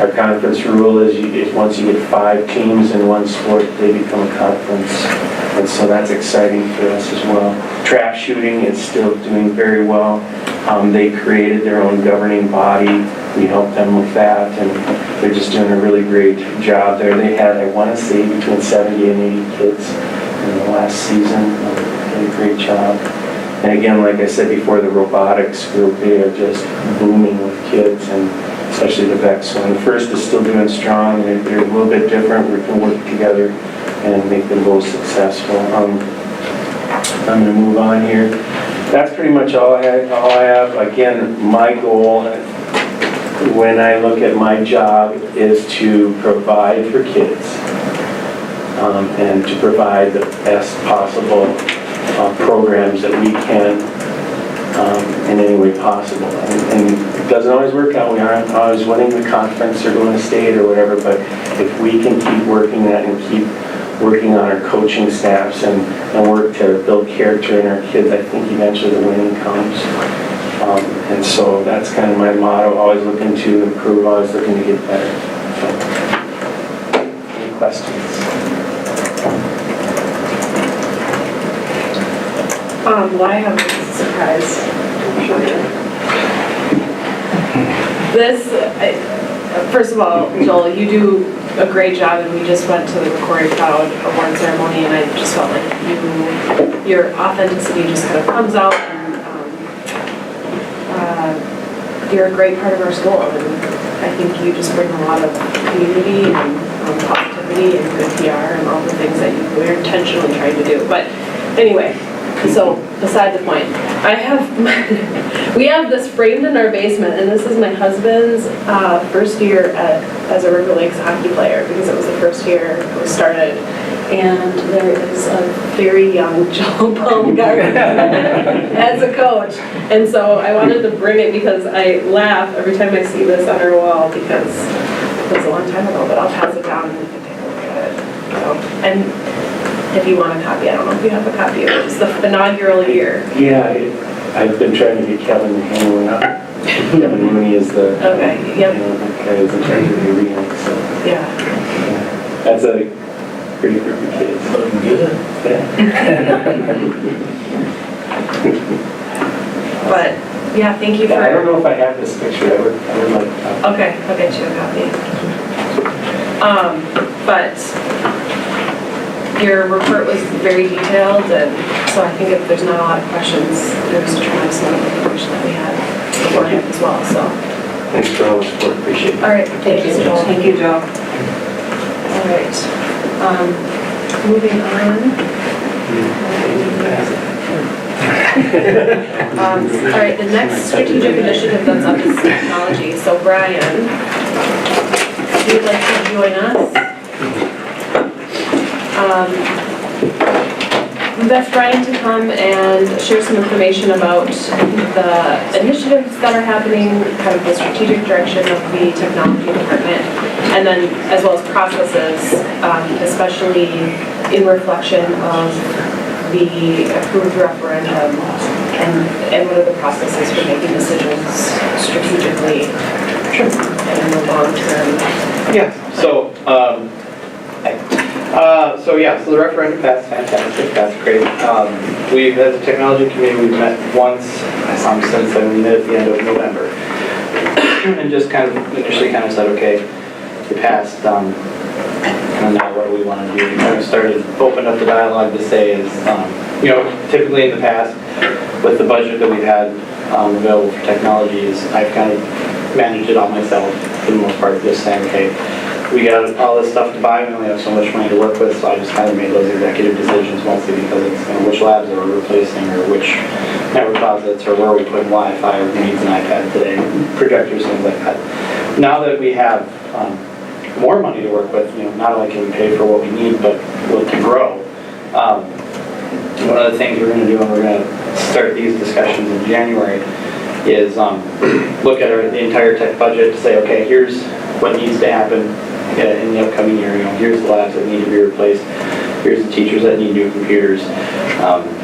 Our conference rule is once you get 5 teams in one sport, they become a conference. And so that's exciting for us as well. Trap shooting is still doing very well. They created their own governing body. We helped them with that, and they're just doing a really great job there. They had, I want to say, between 70 and 80 kids in the last season. Did a great job. And again, like I said before, the robotics group, they are just booming with kids, and especially the VEX one. The first is still doing strong. They're a little bit different. We can work together and make them both successful. I'm going to move on here. That's pretty much all I have. Again, my goal when I look at my job is to provide for kids and to provide the best possible programs that we can in any way possible. And it doesn't always work out. We aren't always winning the conference or going to state or whatever, but if we can keep working that and keep working on our coaching staffs and work to build character in our kids, I think eventually the winning comes. And so that's kind of my motto, always looking to improve, always looking to get better. So, any questions? Well, I have a surprise for you. First of all, Joel, you do a great job, and we just went to the Rocori Proud Award ceremony, and I just felt like your authenticity just kind of comes out, and you're a great part of our school, and I think you just bring a lot of community and positivity and good PR and all the things that we're intentionally trying to do. But anyway, so beside the point, we have this framed in our basement, and this is my husband's first year as a River Lakes hockey player, because it was the first year it was started. And there is a very young Joel Baumgartner as a coach. And so I wanted to bring it because I laugh every time I see this on our wall, because it was a long time ago, but I'll pass it down and you can take a look at it. So, and if you want a copy, I don't know if you have a copy of it. It's the inaugural year. Yeah, I've been trying to get Kevin to hang one up. Kevin Mooney is the Okay, yep. guy who's in charge of the arena. So Yeah. that's a pretty group of kids. Looking good. Yeah. But yeah, thank you for. I don't know if I have this picture. I would like to. Okay, I'll get you a copy. But your report was very detailed, and so I think if there's not a lot of questions, there's a tremendous amount of information that we had beforehand as well, so. Thanks for all the support. Appreciate it. All right, thank you, Joel. Thank you, Joe. All right. Moving on. All right, the next strategic initiative that's up is technology. So Brian, if you'd like to join us. We've asked Brian to come and share some information about the initiatives that are happening, kind of the strategic direction of the technology department, and then as well as processes, especially in reflection of the approved referendum and what are the processes for making decisions strategically and in the long term. Yeah, so the referendum, that's fantastic, that's great. We've, as a technology committee, we've met once, since we met at the end of November. And just kind of initially kind of said, okay, we passed, and now what do we want to do? We kind of started, opened up the dialogue to say is, typically in the past, with the budget that we've had available for technologies, I've kind of managed it all myself for the most part, just saying, okay, we got all this stuff to buy, we only have so much money to work with, so I just kind of made those executive decisions mostly because it's which labs are we replacing or which network closets or where are we putting Wi-Fi or who needs an iPad today, projectors, things like that. Now that we have more money to work with, not only can we pay for what we need, but we can grow. One of the things we're going to do, and we're going to start these discussions in January, is look at the entire tech budget to say, okay, here's what needs to happen in the upcoming year. Here's the labs that need to be replaced. Here's the teachers that need new computers.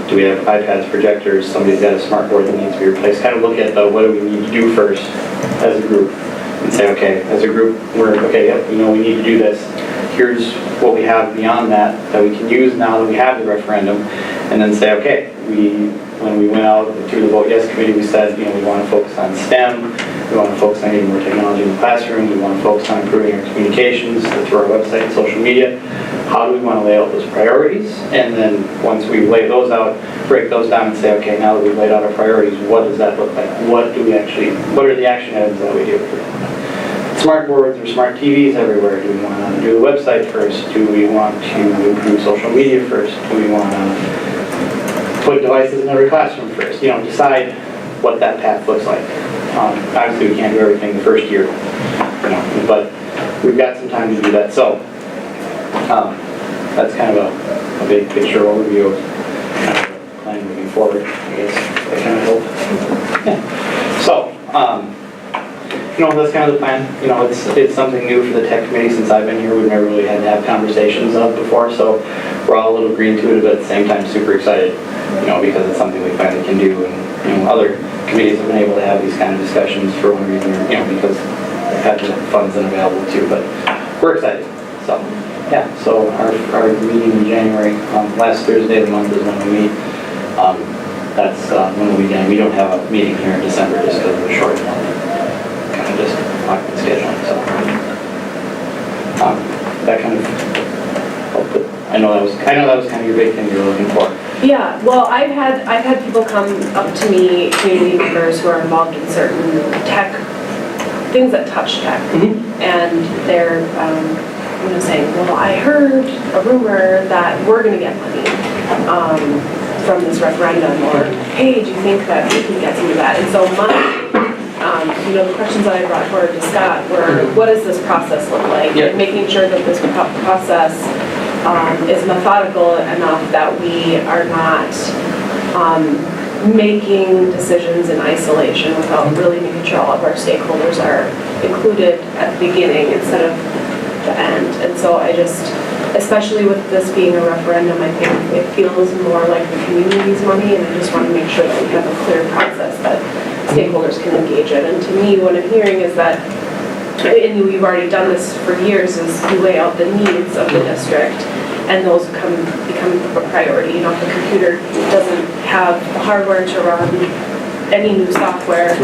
Do we have iPads, projectors? Somebody's got a smart board that needs to be replaced. Kind of look at what do we need to do first as a group, and say, okay, as a group, we need to do this. Here's what we have beyond that we can use now that we have the referendum, and then say, okay, when we went out through the Vote Yes committee, we said, we want to focus on STEM, we want to focus on getting more technology in the classroom, we want to focus on improving our communications through our website and social media. How do we want to lay out those priorities? And then once we lay those out, break those down and say, okay, now that we've laid out our priorities, what does that look like? What are the action items that we do? Smart boards or smart TVs everywhere. Do we want to do the website first? Do we want to improve social media first? Do we want to put devices in every classroom first? Decide what that path looks like. Obviously, we can't do everything the first year, but we've got some time to do that. So that's kind of a big picture overview of kind of the plan moving forward. I guess I kind of hope. Yeah. So. That's kind of the plan. It's something new for the tech committee since I've been here. We've never really had to have conversations of before, so we're all a little green to it, but at the same time super excited, because it's something we finally can do. And other committees have been able to have these kind of discussions for one reason, because they've had the funds available too. But we're excited. So yeah. So our meeting in January, last Thursday of the month is when we meet. That's when we begin. We don't have a meeting here in December just because of the short month. Just lock the scheduling, so that kind of helped it. I know that was kind of your big thing you were looking for. Yeah, well, I've had people come up to me, community members who are involved in certain tech things that touch tech, and they're saying, well, I heard a rumor that we're going to get money from this referendum, or hey, do you think that we can get some of that? And so the questions that I brought forward to Scott were, what does this process look like? Yep. And making sure that this process is methodical enough that we are not making decisions in isolation without really making sure all of our stakeholders are included at the beginning instead of the end. And so I just, especially with this being a referendum, I think it feels more like the community's money, and I just want to make sure that we have a clear process that stakeholders can engage in. And to me, what I'm hearing is that, and we've already done this for years, is we lay out the needs of the district, and those become a priority. If the computer doesn't have the hardware to run any new software,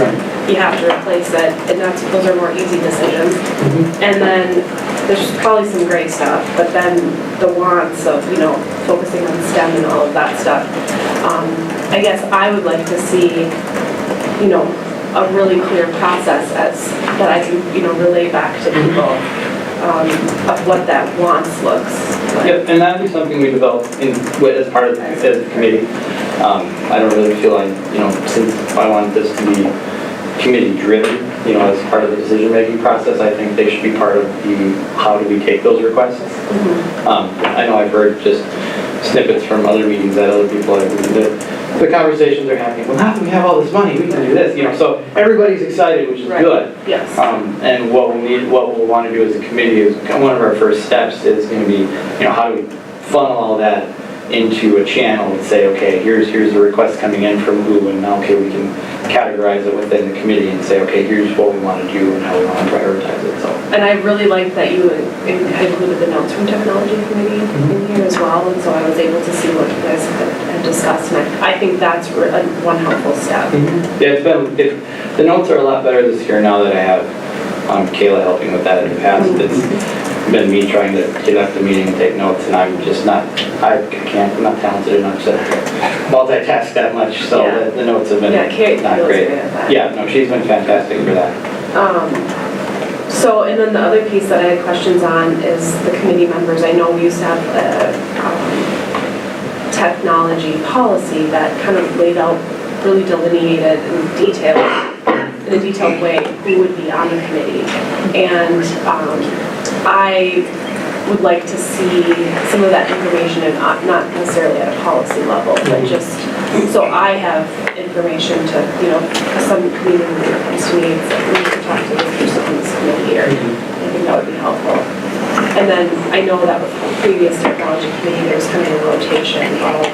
you have to replace it, and those are more easy decisions. And then there's probably some gray stuff, but then the wants of, focusing on STEM and all of that stuff. I guess I would like to see a really clear process that I can, relay back to people of what that wants looks like. Yep, and that'd be something we develop as part of the committee. I don't really feel like, since I want this to be committee-driven, as part of the decision-making process, I think they should be part of the, how do we take those requests? I know I've heard just snippets from other meetings that other people have, the conversations are happening, well, how do we have all this money, we can do this, so everybody's excited, which is good. Yes. And what we'll want to do as a committee is, one of our first steps is going to be, how do we funnel all that into a channel and say, okay, here's the request coming in from who, and okay, we can categorize it within the committee and say, okay, here's what we want to do and how we want to prioritize it, so. And I really like that you included the notes from technology committee in here as well, and so I was able to see what you guys had discussed, and I think that's one helpful step. Yeah, the notes are a lot better this year now that I have Kayla helping with that. In the past, it's been me trying to get up the meeting and take notes, and I'm just not, I'm not talented enough to multitask that much, so Yeah. the notes have been Kate not feels great. great at that. Yeah, no, she's been fantastic for that. So, and then the other piece that I had questions on is the committee members. I know we used to have a technology policy that kind of laid out, really delineated in a detailed way who would be on the committee. And I would like to see some of that information, and not necessarily at a policy level, but just so I have information to, some community member comes to me and says, we need to talk to this person on this committee here. I think that would be helpful. And then I know that with the previous technology committee, there's kind of a rotation of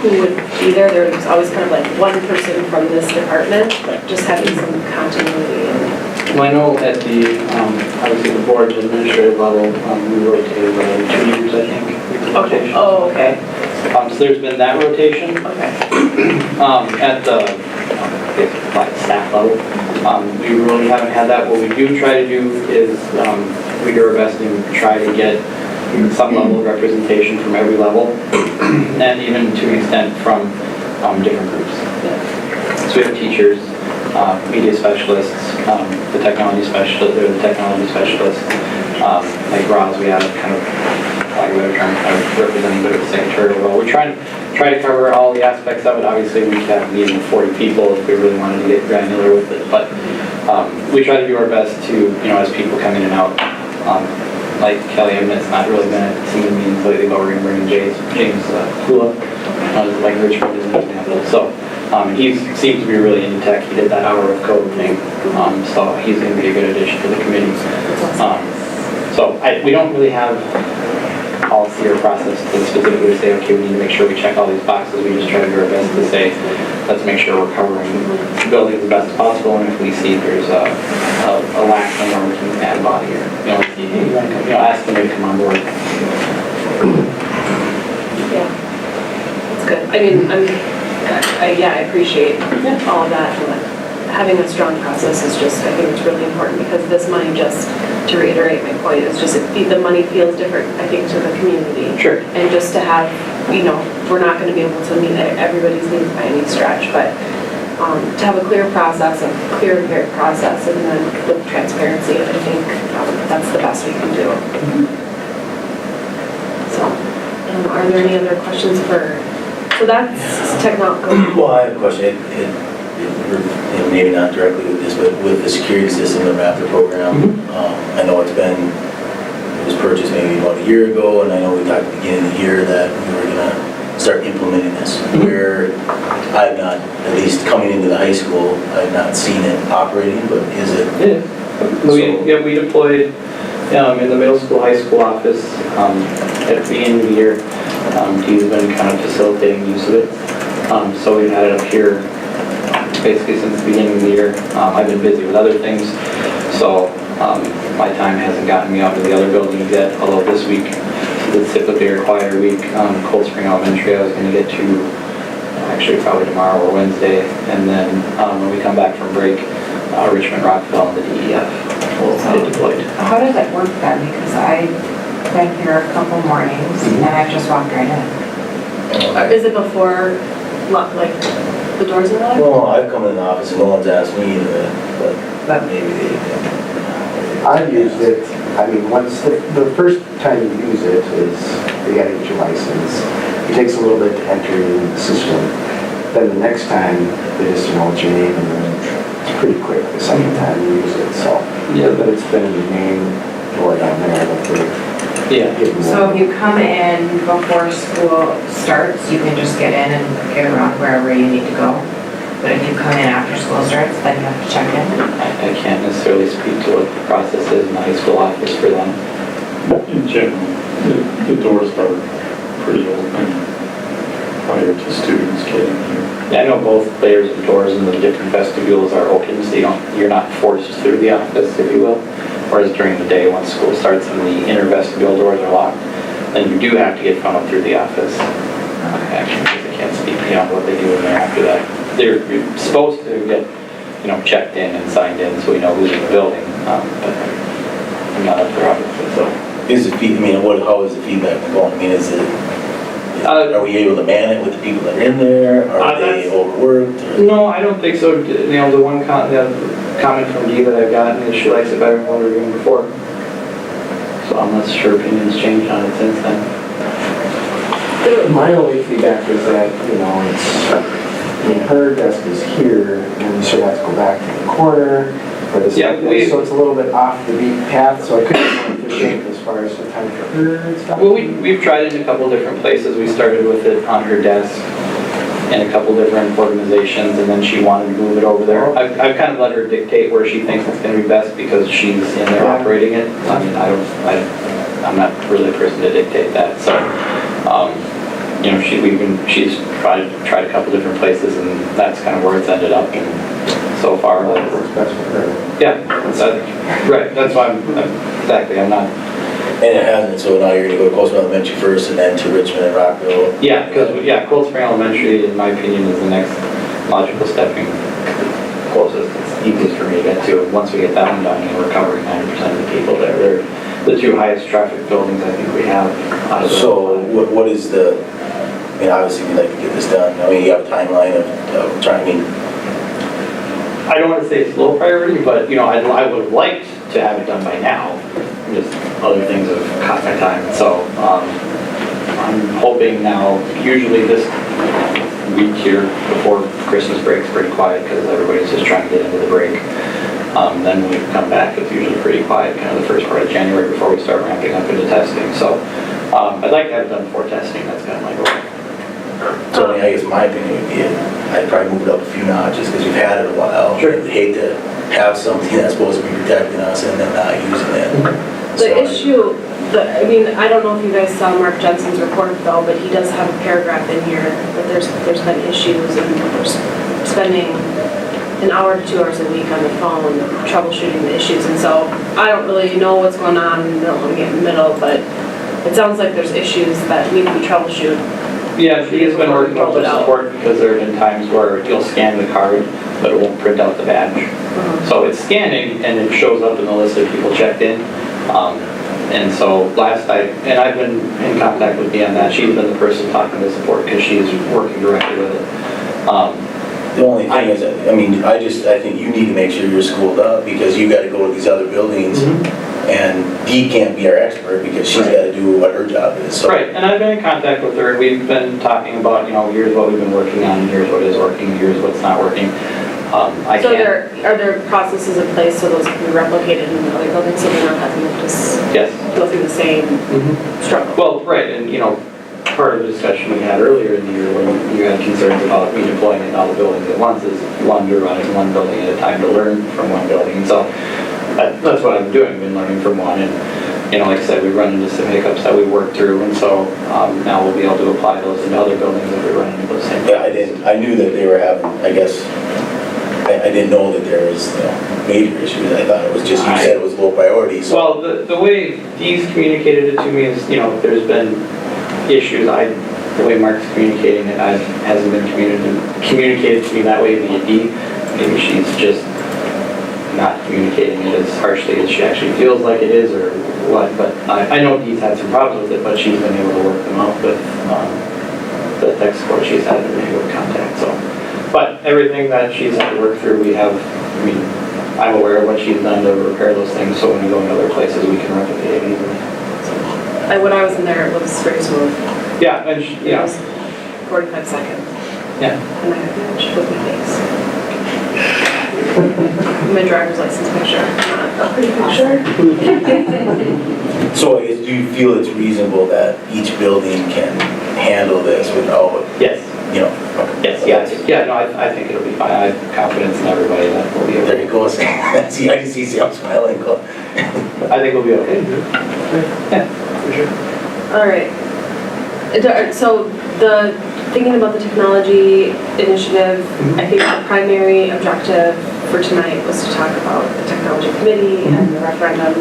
who would be there. There's always kind of like one person from this department, but just having some continuity. Well, I know at the, obviously the board administrative level, we rotated every 2 years, I think. Okay. Oh, okay. So there's been that rotation. Okay. At the staff level, we really haven't had that. What we do try to do is we do our best to try to get some level of representation from every level, and even to an extent from different groups. So we have teachers, media specialists, the technology specialists, like Roz, we have kind of, like we were trying to kind of represent a bit of the secretarial role. We're trying to cover all the aspects of it. Obviously, we could have a meeting of 40 people if we really wanted to get granular with it, but we try to do our best to, as people come in and out, like Kelly, it's not really been at some of the meetings lately, but we're going to bring in James Kula, like Richmond as an example. So he seems to be really into tech. He did that hour of code thing, so he's going to be a good addition to the committee. So we don't really have policy or process to specifically say, okay, we need to make sure we check all these boxes. We just try to do our best to say, let's make sure we're covering the building the best possible, and if we see there's a lack somewhere, we can add body or, hey, you want to come, ask them to come on board. Yeah, that's good. I mean, I appreciate all of that. But having a strong process is just, I think it's really important, because this money, just to reiterate my point, is just the money feels different, I think, to the community. Sure. And just to have, we're not going to be able to meet everybody's needs by any stretch, but to have a clear process, a clear and fair process, and then with transparency, I think that's the best we can do. So, are there any other questions so that's technology. Well, I have a question. Maybe not directly with this, but with the security system, the Raptor program, I know it was purchased maybe about a year ago, and I know we talked at the beginning of the year that we were going to start implementing this. Where I have not, at least coming into the high school, I have not seen it operating, but is it? Yeah. We deployed in the middle school, high school office at the beginning of the year. He's been kind of facilitating use of it. So we've had it up here basically since the beginning of the year. I've been busy with other things, so my time hasn't gotten me out to the other buildings yet, although this week, it's typically a quieter week. Cold Spring Elementary I was going to get to actually probably tomorrow or Wednesday, and then when we come back from break, Richmond, Rockville, and the DEF will get deployed. How does it work then? Because I've been here a couple mornings and I've just walked right in. Is it before, like, the doors are locked? Well, I've come in the office and no one's asked me either, but maybe they. I've used it I mean, once, the first time you use it is, you gotta get your license. It takes a little bit to enter in the system. Then the next time, they just know what your name, and then it's pretty quick the second time you use it, so. Yeah. But it's been in the main door down there, but Yeah. So if you come in before school starts, you can just get in and get around wherever you need to go. But if you come in after school starts, then you have to check in. I can't necessarily speak to what the process is in the high school office for them. In general, the doors are pretty open prior to students getting here. Yeah, I know both layers of doors and the different vestibules are open, so you're not forced through the office, if you will. Whereas during the day, once school starts and the inner vestibule doors are locked, then you do have to get funneled through the office. Actually, I can't speak beyond what they do in there after that. They're supposed to get, checked in and signed in so we know who's in the building, but I'm not up there obviously, so. Is the how is the feedback going? I mean, is it, are we able to man it with the people that are in there? Are they overworked? Or? No, I don't think so. The one the comment from Dee that I've gotten is she likes it better than what we were doing before. So I'm not sure opinions changed on it since then. my only feedback is that, her desk is here, and you sort of have to go back to the corner, or this, Yeah, so it's a little bit off the beaten path, so I couldn't really efficient as far as the time for her and stuff. Well, we've tried it in a couple different places. We started with it on her desk in a couple different organizations, and then she wanted to move it over there. I've kind of let her dictate where she thinks it's going to be best because she's in there operating it. I mean, I'm not really the person to dictate that. So, she's tried a couple different places, and that's kind of where it's ended up. And so far, Works best for her. right. That's why I'm not. And it hasn't, so now you're gonna go to Coastal Elementary first and then to Richmond and Rockville? Yeah, because, Cold Spring Elementary, in my opinion, is the next logical stepping closest. It's easiest for me to get to. Once we get that one done, we're covering 90% of the people there. They're the two highest traffic buildings I think we have. Out of the So what is obviously we'd like to get this done. I mean, you have a timeline of trying, I don't want to say it's low priority, but, I would have liked to have it done by now. Just other things have caught my time. So I'm hoping now, usually this week here before Christmas break is pretty quiet because everybody's just trying to get into the break. Then when we come back, it's usually pretty quiet, kind of the first part of January before we start ramping up into testing. So I'd like to have it done before testing. That's kind of my goal. so I guess my opinion would be, I'd probably move it up a few notches because we've had it a while. Sure. I'd hate to have something that's supposed to be protecting us and then not using it. The issue, I don't know if you guys saw Mark Jensen's report though, but he does have a paragraph in here that there's been issues and we're spending an hour to 2 hours a week on the phone troubleshooting the issues. And so I don't really know what's going on, I don't want to get in the middle, but it sounds like there's issues that need to be troubleshooted. Yeah, she has been working with the support because there have been times where you'll scan the card, but it won't print out the badge. So it's scanning and it shows up in the list of people checked in. And so I've been in contact with Dee on that. She's been the person talking to support because she's working directly with it. The only thing is, I think you need to make sure you're schooled up because you gotta go to these other buildings and Dee can't be our expert because she's gotta do what her job is, so. Right, and I've been in contact with her. We've been talking about, here's what we've been working on, here's what is working, here's what's not working. So are there processes in place so those can be replicated in other buildings so they're not having to just go through the same struggle? Well, right, and part of the discussion we had earlier in the year when you had concerns about redeploying in all the buildings at once is one to run in one building at a time to learn from one building. And so that's what I'm doing, I've been learning from one. And like I said, we run into some hiccups that we worked through, and so now we'll be able to apply those into other buildings if we run into those same. Yeah, I knew that they were having, I didn't know that there was major issues. I thought it was just, you said it was low priority, so. Well, the way Dee's communicated it to me is, there's been issues. The way Mark's communicating it hasn't been communicated to me that way via Dee. Maybe she's just not communicating it as harshly as she actually feels like it is or what, but I know Dee's had some problems with it, but she's been able to work them out with the tech support she's had been able to contact, so. But everything that she's had to work through, we have, I'm aware of what she's done to repair those things, so when we go into other places, we can replicate it easily. When I was in there, it was very smooth. Yeah, and, It was 45 seconds. yeah. And I had she flipped my face. My driver's license picture, not a pretty picture. So I guess, do you feel it's reasonable that each building can handle this without, Yes, you know? yeah, no, I think it'll be fine. I have confidence in everybody that we'll be There okay. you go. See, I can see I'm smiling. I think we'll be okay. Yeah, for sure. All right. So thinking about the technology initiative, I think the primary objective for tonight was to talk about the technology committee and the referendum.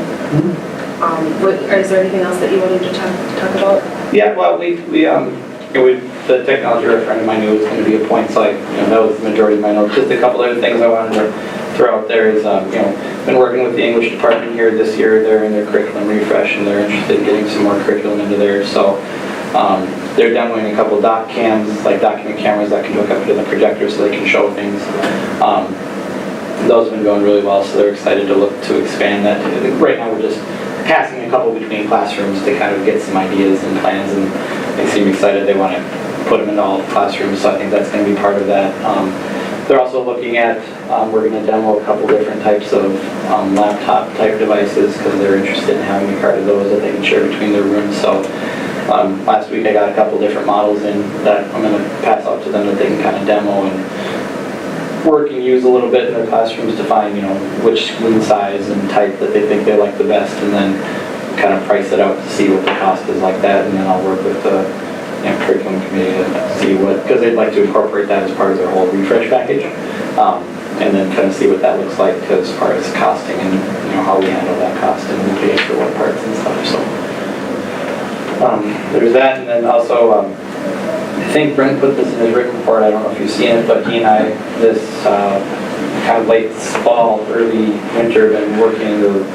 Is there anything else that you wanted to talk about? Yeah, well, the technology referendum I knew was going to be a point, so that was the majority of my notes. Just a couple other things I wanted to throw out there is, been working with the English department here this year. They're in their curriculum refresh and they're interested in getting some more curriculum into there. So they're demoing a couple doc cams, like document cameras that can hook up to the projector so they can show things. Those have been going really well, so they're excited to look to expand that. Right now we're just passing a couple between classrooms to kind of get some ideas and plans, and they seem excited. They want to put them into all the classrooms, so I think that's going to be part of that. They're also looking at, we're going to demo a couple different types of laptop type devices because they're interested in having a cart of those that they can share between their rooms. So last week I got a couple different models in that I'm going to pass out to them that they can kind of demo and work and use a little bit in their classrooms to find, which screen size and type that they think they like the best, and then kind of price it out to see what the cost is like that, and then I'll work with the curriculum committee to see because they'd like to incorporate that as part of their whole refresh package, and then kind of see what that looks like as far as costing and how we handle that cost and who pays for what parts and stuff. So there's that, and then also I think Brent put this in his written report. I don't know if you've seen it, but he and I this kind of late fall, early winter, been working with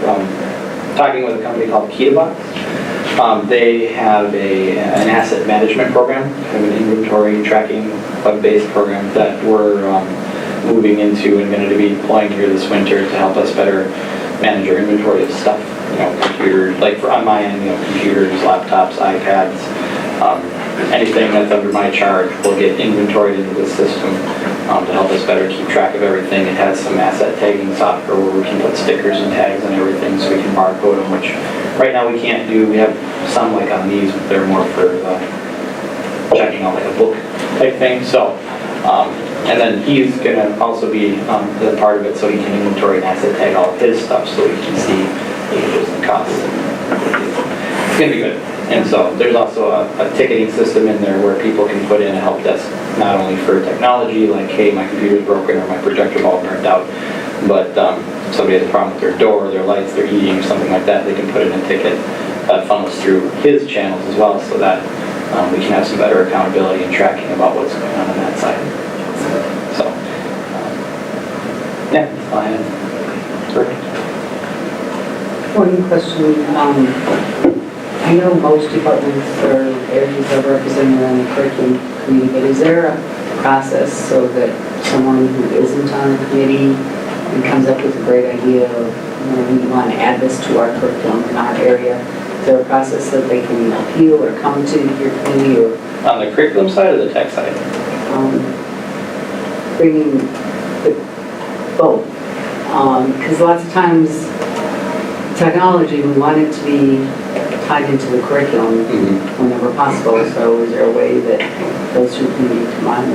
talking with a company called KeyBox. They have an asset management program, kind of an inventory tracking web-based program that we're moving into and going to be deploying here this winter to help us better manage our inventory of stuff. Computers, like on my end, computers, laptops, iPads, anything that's under my charge will get inventoried into the system to help us better keep track of everything. It has some asset tagging software where we can put stickers and tags and everything so we can barcode them, which right now we can't do. We have some like on these, but they're more for checking out like a book type thing. So, and then he's going to also be the part of it so he can inventory and asset tag all of his stuff so we can see ages and costs. It's going to be good. And so there's also a ticketing system in there where people can put in a help desk, not only for technology, like, hey, my computer's broken or my projector bulb burned out, but if somebody has a problem with their door, their lights, their heating, or something like that, they can put in a ticket that funnels through his channels as well so that we can have some better accountability and tracking about what's going on that side. So, yeah, that's all I had. Perfect. One question, I know most departments or areas are represented on the curriculum committee, but is there a process so that someone who isn't on the committee and comes up with a great idea of, we want to add this to our curriculum in our area, is there a process that they can appeal or come to your committee or? On the curriculum side or the tech side? Bringing both. Because lots of times technology, we want it to be tied into the curriculum whenever possible. So is there a way that those two can be combined?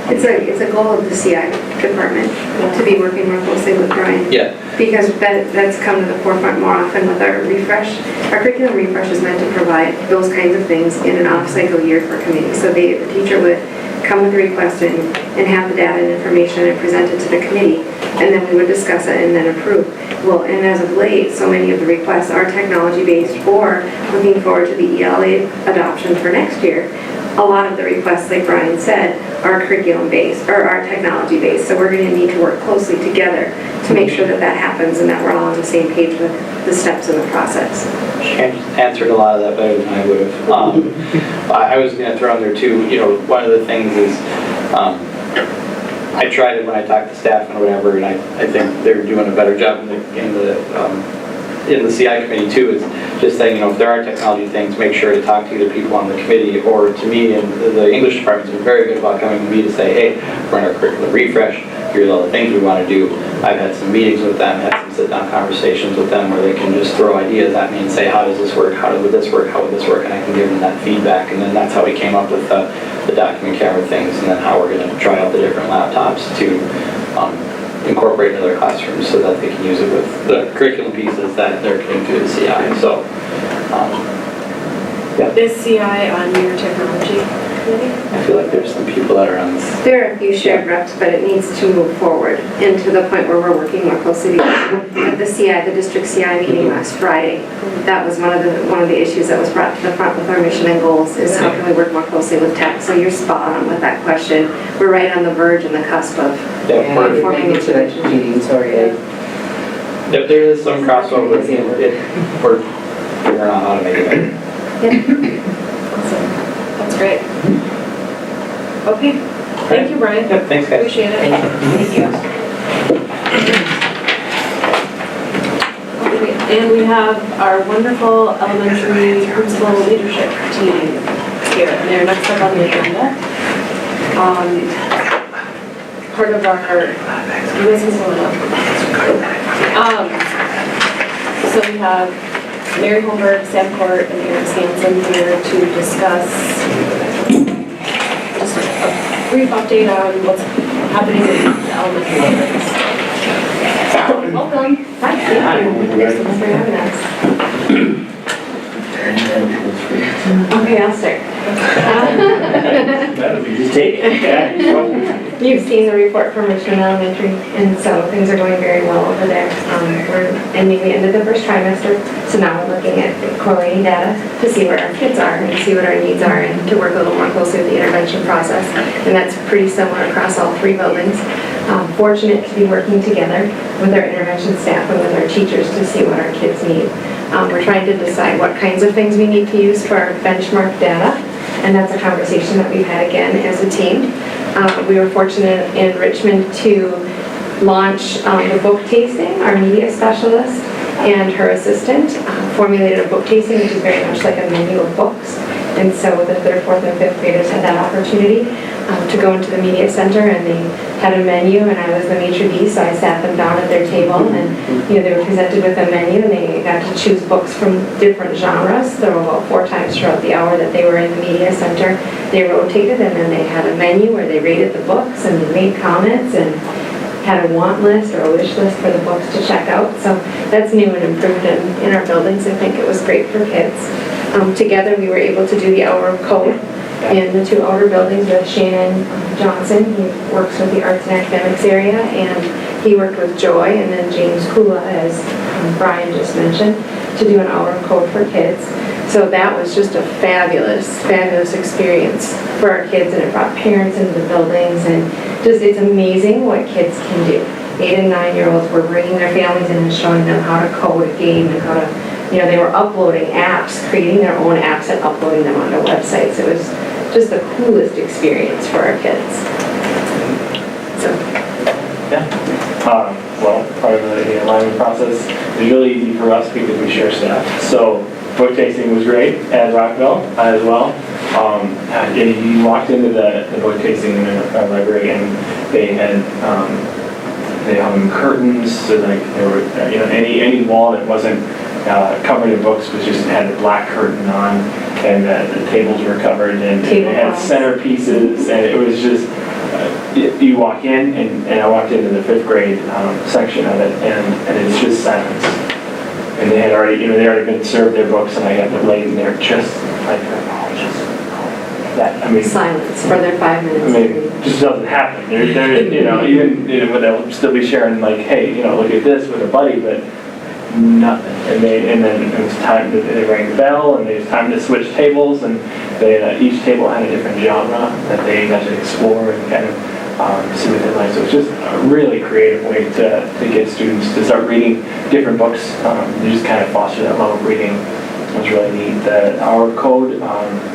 It's a goal of the CI department to be working more closely with Brian. Yeah. Because that's come to the forefront more often with our refresh. Our curriculum refresh is meant to provide those kinds of things in an off-cycle year for committees. So the teacher would come with a request and have the data and information and present it to the committee, and then we would discuss it and then approve. Well, and as of late, so many of the requests are technology-based or looking forward to the ELA adoption for next year. A lot of the requests, like Brian said, are curriculum-based or are technology-based. So we're going to need to work closely together to make sure that that happens and that we're all on the same page with the steps in the process. She answered a lot of that better than I would have. I was going to throw in there too, one of the things is I tried it when I talked to staff and whatever, and I think they're doing a better job in the CI committee too, is just saying, if there are technology things, make sure to talk to either people on the committee or to me, and the English department's been very good about coming to me to say, hey, we're in our curriculum refresh, here's all the things we want to do. I've had some meetings with them, had some sit-down conversations with them where they can just throw ideas at me and say, how does this work, how would this work, how would this work, and I can give them that feedback, and then that's how we came up with the document camera things, and then how we're going to try out the different laptops to incorporate into their classrooms so that they can use it with the curriculum pieces that they're getting through the CI. So, Is CI on your technology committee? I feel like there's some people that are on this. There are a few shared reps, but it needs to move forward and to the point where we're working more closely together. At the CI, the district CI meeting last Friday, that was one of the issues that was brought to the front with our mission and goals is how can we work more closely with tech? So you're spot on with that question. We're right on the verge and the cusp of Yeah, I didn't make it to that meeting, sorry. If there is some crossover, we're figuring out how to make it better. Awesome. That's great. Okay. Thank you, Brian. Yep, thanks guys. Appreciate it. Thank you. Okay, and we have our wonderful elementary principal leadership team here, and they're next up on the agenda. Part of our, you guys can pull it up. So we have Mary Holmberg, Sam Court, and Eric Sampson here to discuss just a brief update on what's happening in the elementary buildings. Welcome. Hi. Thanks so much for having us. Okay, I'll start. Just take it. You've seen the report from Richmond Elementary, and so things are going very well over there. We ended the first trimester, so now we're looking at correlating data to see where our kids are and see what our needs are and to work a little more closely with the intervention process. And that's pretty similar across all three buildings. Fortunate to be working together with our intervention staff and with our teachers to see what our kids need. We're trying to decide what kinds of things we need to use for our benchmark data, and that's a conversation that we've had again as a team. We were fortunate in Richmond to launch the book tasting. Our media specialist and her assistant formulated a book tasting, which is very much like a menu of books. And so the third, fourth, and fifth graders had that opportunity to go into the media center, and they had a menu, and I was the maitre d', so I sat them down at their table, and they were presented with a menu, and they got to choose books from different genres. There were about 4 times throughout the hour that they were in the media center. They rotated, and then they had a menu where they rated the books, and they made comments, and had a want list or a wish list for the books to check out. So that's new and improved in our buildings. I think it was great for kids. Together we were able to do the hour of code in the 2 outer buildings with Shannon Johnson. He works with the arts and academics area, and he worked with Joy and then James Kula, as Brian just mentioned, to do an hour of code for kids. So that was just a fabulous, fabulous experience for our kids, and it brought parents into the buildings, and just it's amazing what kids can do. 8 and 9-year-olds were bringing their families in and showing them how to code a game and how to, they were uploading apps, creating their own apps and uploading them onto websites. It was just the coolest experience for our kids. So. Well, part of the alignment process is really easy for us because we share staff. So book tasting was great at Rockville as well. You walked into the book tasting in the library, and they had curtains, so like there were any wall that wasn't covered in books was just had a black curtain on, and the tables were covered, and they had centerpieces, and it was just you walk in, and I walked into the 5th grade section of it, and it's just silence. And they had already been served their books, and I had them laid in there just like that. I mean, silence for their 5 minutes. I mean, it just doesn't happen. They're even they'll still be sharing like, hey, look at this with a buddy, but nothing. And then it was time they rang the bell, and it was time to switch tables, and they each table had a different genre that they got to explore and kind of see what they like. So it's just a really creative way to get students to start reading different books. You just kind of foster that love of reading was really neat. The hour of code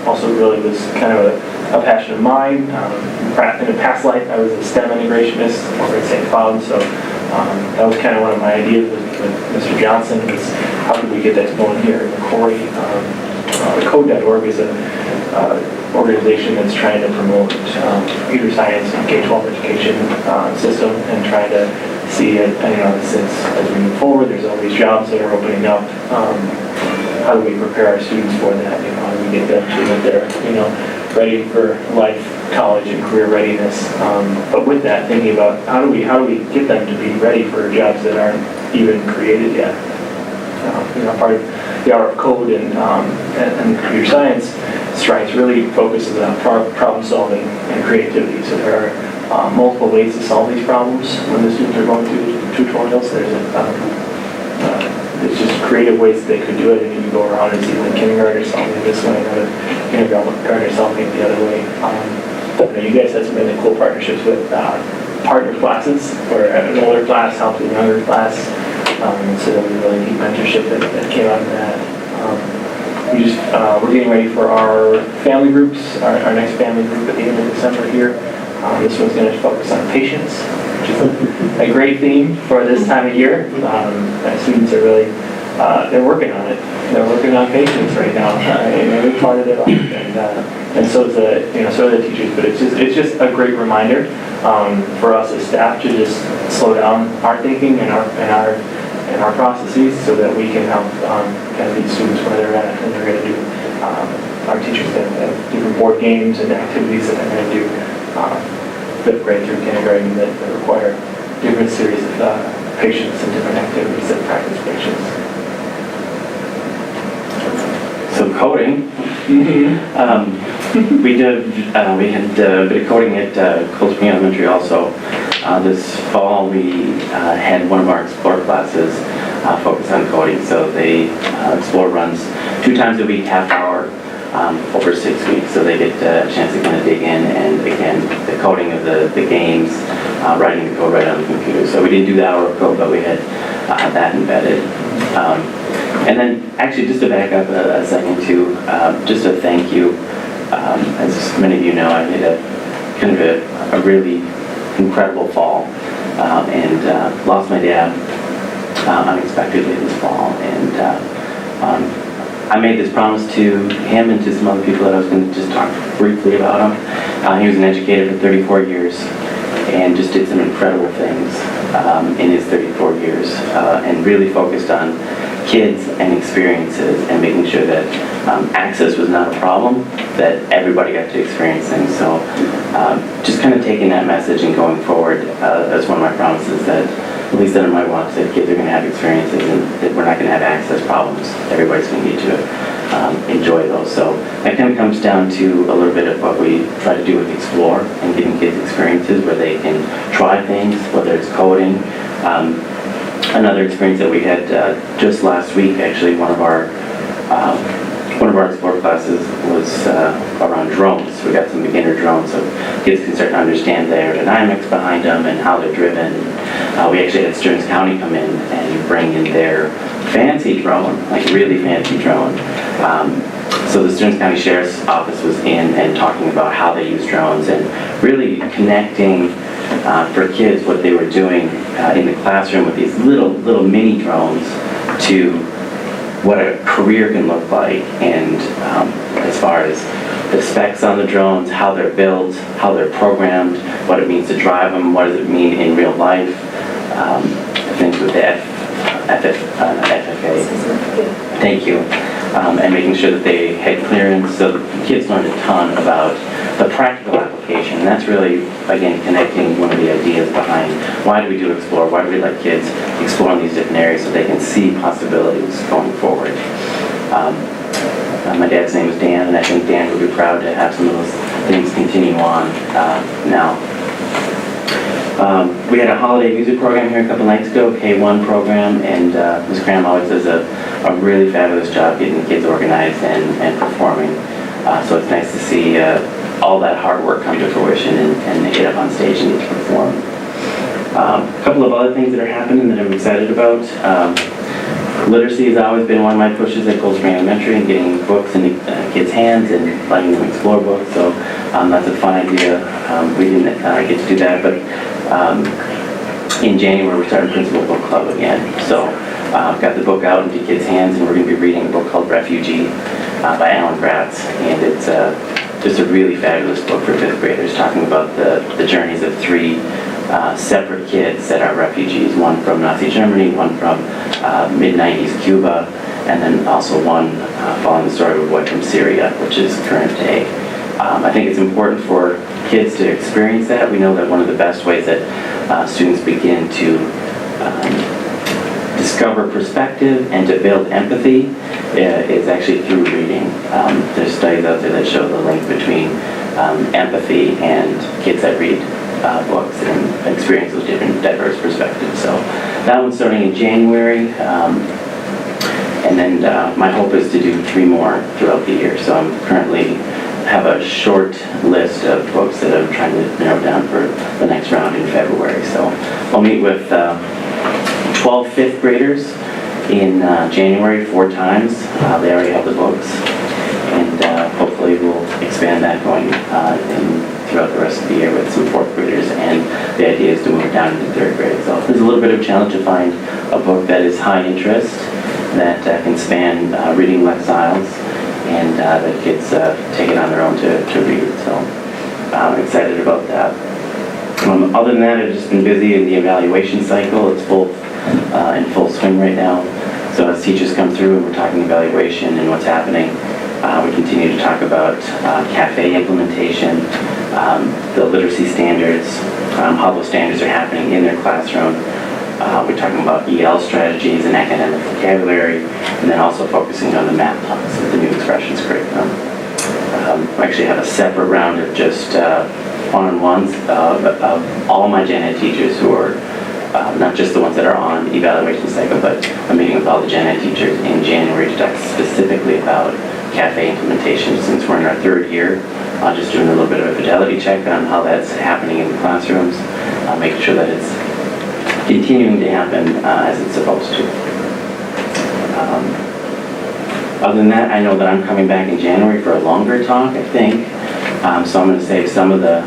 also really was kind of a passion of mine. In a past life, I was a STEM integrationist over at St. Cloud, so that was kind of one of my ideas with Mr. Johnson, was how could we get that going here in Rocori. Code.org is an organization that's trying to promote computer science and K-12 education system, and trying to see it, as we move forward, there's all these jobs that are opening up. How do we prepare our students for that? How do we get them to that they're, ready for life, college, and career readiness? But with that, thinking about how do we get them to be ready for jobs that aren't even created yet? Part of the art of code and computer science strides really focuses on problem solving and creativity. So there are multiple ways to solve these problems when the students are going through tutorials. There's just creative ways that they could do it, and you can go around and see one kindergartner solving it this way, another kindergartner solving it the other way. You guys had some really cool partnerships with partner classes, where an older class helped a younger class. So that was a really neat mentorship that came out of that. We're getting ready for our family groups, our next family group at the end of December here. This one's going to focus on patience, which is a great theme for this time of year. Students are really, they're working on it. They're working on patience right now in every part of their life, and so is the teachers. But it's just a great reminder for us as staff to just slow down our thinking and our processes, so that we can help kind of these students where they're at, and they're going to do. Our teachers have different board games and activities that they're going to do. Fifth grade through kindergarten that require different series of patience and different activities that practice patience. So coding. We had a bit of coding at Cold Spring Elementary also. This fall we had one of our Explore classes focus on coding. So they Explore runs 2 times a week, half hour, over 6 weeks. So they get a chance to kind of dig in, and again, the coding of the games, writing the code right on the computer. So we didn't do the hour of code, but we had that embedded. And then actually, just to back up a second too, just a thank you. As many of you know, I had a kind of a really incredible fall, and lost my dad unexpectedly this fall. And I made this promise to him and to some other people that I was going to just talk briefly about him. He was an educator for 34 years and just did some incredible things in his 34 years, and really focused on kids and experiences, and making sure that access was not a problem, that everybody got to experience things. So just kind of taking that message and going forward, that's one of my promises, that at least under my watch, that kids are going to have experiences, and that we're not going to have access problems. Everybody's going to need to enjoy those. So that kind of comes down to a little bit of what we try to do with Explore, and giving kids experiences where they can try things, whether it's coding. Another experience that we had just last week, actually, one of our Explore classes was around drones. We got some beginner drones, so kids can start to understand the aerodynamics behind them and how they're driven. We actually had Stearns County come in and bring in their fancy drone, like really fancy drone. So the Stearns County Sheriff's Office was in and talking about how they use drones, and really connecting for kids what they were doing in the classroom with these little mini drones to what a career can look like, and as far as the specs on the drones, how they're built, how they're programmed, what it means to drive them, what does it mean in real life, things with the FFA. Thank you. And making sure that they had clearance, so the kids learned a ton about the practical application. And that's really, again, connecting one of the ideas behind why do we do Explore, why do we let kids explore in these different areas so they can see possibilities going forward. My dad's name is Dan, and I think Dan would be proud to have some of those things continue on now. We had a holiday music program here a couple nights ago, K1 program, and Ms. Cram always does a really fabulous job getting the kids organized and performing. So it's nice to see all that hard work come to fruition, and they get up on stage and get to perform. A couple of other things that are happening that I'm excited about. Literacy has always been one of my pushes at Cold Spring Elementary, and getting books into kids' hands and letting them explore books. So that's a fun idea. We didn't get to do that, but in January we're starting Principal Book Club again. So I've got the book out into kids' hands, and we're going to be reading a book called Refugee by Alan Gratz, and it's just a really fabulous book for 5th graders, talking about the journeys of 3 separate kids that are refugees, one from Nazi Germany, one from mid-90s Cuba, and then also one following the story of a boy from Syria, which is current day. I think it's important for kids to experience that. We know that one of the best ways that students begin to discover perspective and to build empathy is actually through reading. There's studies out there that show the link between empathy and kids that read books and experience those different diverse perspectives. So that one's starting in January, and then my hope is to do 3 more throughout the year. So I'm currently have a short list of books that I'm trying to narrow down for the next round in February. So I'll meet with 12 5th graders in January 4 times. They already have the books, and hopefully we'll expand that going throughout the rest of the year with some 4th graders, and the idea is to move it down into 3rd grade. So there's a little bit of a challenge to find a book that is high interest, that can span reading lifestyles, and that kids take it on their own to read. So I'm excited about that. Other than that, I've just been busy in the evaluation cycle. It's in full swing right now. So as teachers come through and we're talking evaluation and what's happening, we continue to talk about CAFE implementation, the literacy standards, how those standards are happening in their classroom. We're talking about EL strategies and academic vocabulary, and then also focusing on the math talks, the new expressions curriculum. We actually have a separate round of just one-on-ones of all my gen ed teachers who are not just the ones that are on the evaluation cycle, but I'm meeting with all the gen ed teachers in January to talk specifically about CAFE implementation. Since we're in our 3rd year, just doing a little bit of a fidelity check on how that's happening in the classrooms, making sure that it's continuing to happen as it's supposed to. Other than that, I know that I'm coming back in January for a longer talk, I think. So I'm going to save some of the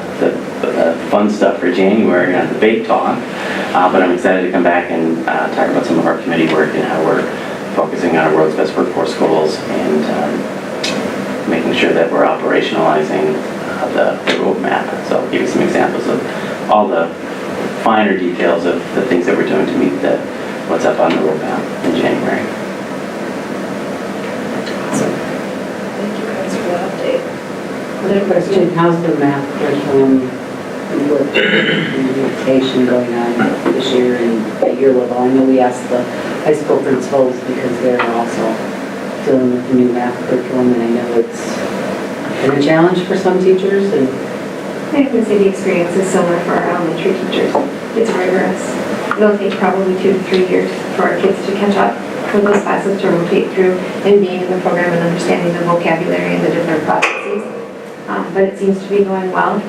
fun stuff for January on the big talk. But I'm excited to come back and talk about some of our committee work and how we're focusing on our World's Best Workforce goals and making sure that we're operationalizing the roadmap. So I'll give you some examples of all the finer details of the things that we're doing to meet what's up on the roadmap in January. Awesome. Thank you guys for that update. Another question, how's the math curriculum implementation going on this year and at your level? I know we asked the high school principals because they're also dealing with the new math curriculum, and I know it's been a challenge for some teachers. And I can say the experience is similar for our elementary teachers. It's rigorous. It'll take probably 2 to 3 years for our kids to catch up, for those classes to rotate through and being in the program and understanding the vocabulary and the different processes. But it seems to be going well.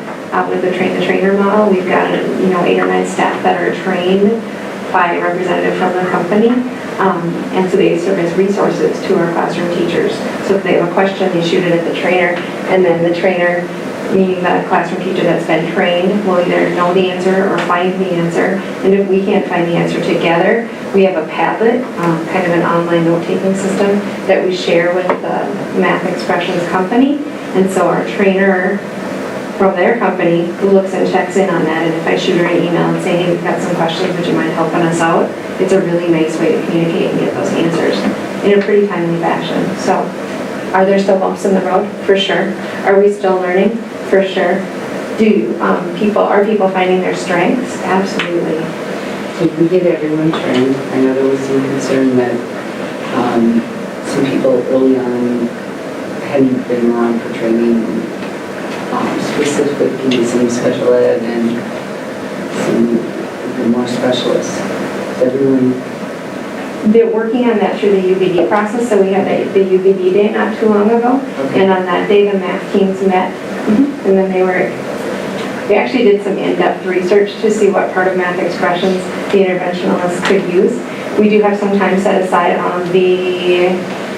With the train-the-trainer model, we've got 8 or 9 staff that are trained by a representative from the company. And so they serve as resources to our classroom teachers. So if they have a question, they shoot it at the trainer, and then the trainer, meaning the classroom teacher that's been trained, will either know the answer or find the answer. And if we can't find the answer together, we have a Padlet, kind of an online note-taking system that we share with the Math Expressions company. And so our trainer from their company looks and checks in on that. And if I shoot her an email and say, hey, we've got some questions, would you mind helping us out? It's a really nice way to communicate and get those answers in a pretty timely fashion. So are there still bumps in the road? For sure. Are we still learning? For sure. Are people finding their strengths? Absolutely. so we get everyone trained. I know there was some concern that some people early on hadn't been around for training, specifically some special ed and some more specialists. Everyone. They're working on that through the UBD process. So we had the UBD day not too long ago. Okay. And on that day, the math teams met. And then they were We actually did some in-depth research to see what part of math expressions the interventionalists could use. We do have some time set aside on the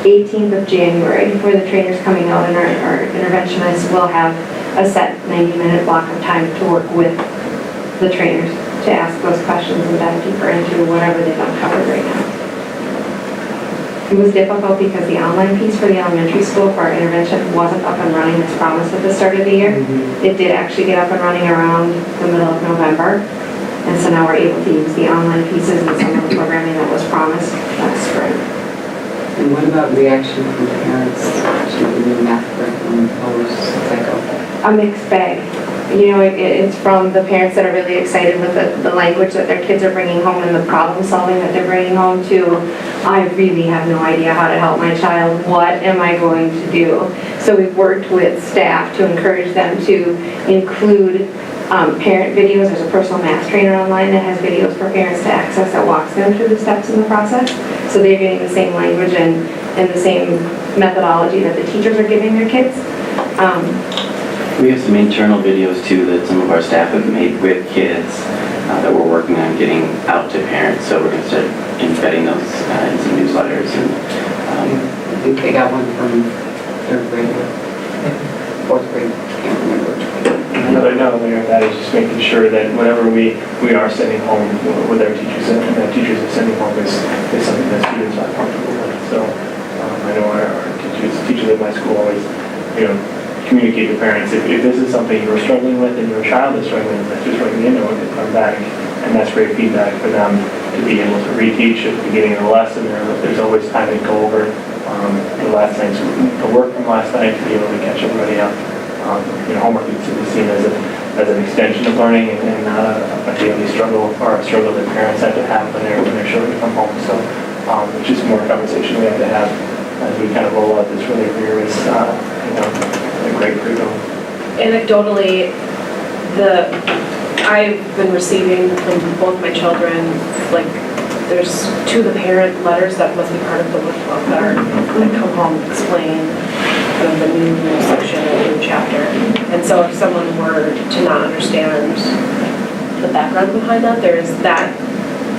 18th of January where the trainer's coming out and our interventionists will have a set 90-minute block of time to work with the trainers to ask those questions and dive deeper into whatever they've uncovered right now. It was difficult because the online piece for the elementary school for our intervention wasn't up and running as promised at the start of the year. It did actually get up and running around the middle of November. And so now we're able to use the online pieces and some of the programming that was promised last spring. And what about reaction from parents to the new math curriculum post-cycle? A mixed bag. You know, it's from the parents that are really excited with the language that their kids are bringing home and the problem solving that they're bringing home to, I really have no idea how to help my child. What am I going to do? So we've worked with staff to encourage them to include parent videos. There's a personal math trainer online that has videos for parents to access that walks them through the steps in the process. So they're getting the same language and the same methodology that the teachers are giving their kids. We have some internal videos too that some of our staff have made with kids that we're working on getting out to parents. So we're going to start embedding those in some newsletters. And, I think they got one from third grade or fourth grade. I can't remember which grade. Another layer of that is just making sure that whatever we are sending home with our teachers and that teachers are sending home is something that students are comfortable with. So I know our teachers at my school always, communicate to parents, if this is something you're struggling with and your child is struggling with, just write me a note and come back. And that's great feedback for them to be able to reteach at the beginning of the lesson. There's always time to go over the last night's the work from last night to be able to catch everybody up. Homework needs to be seen as an extension of learning and not a daily struggle or a struggle that parents have to have when their children come home. So it's just more conversation we have to have as we kind of roll out this really rigorous, a great curriculum. Anecdotally, I've been receiving from both my children, like, there's to the parent letters that must be part of the workbook that come home explain kind of the new section or the new chapter. And so if someone were to not understand the background behind that, there's that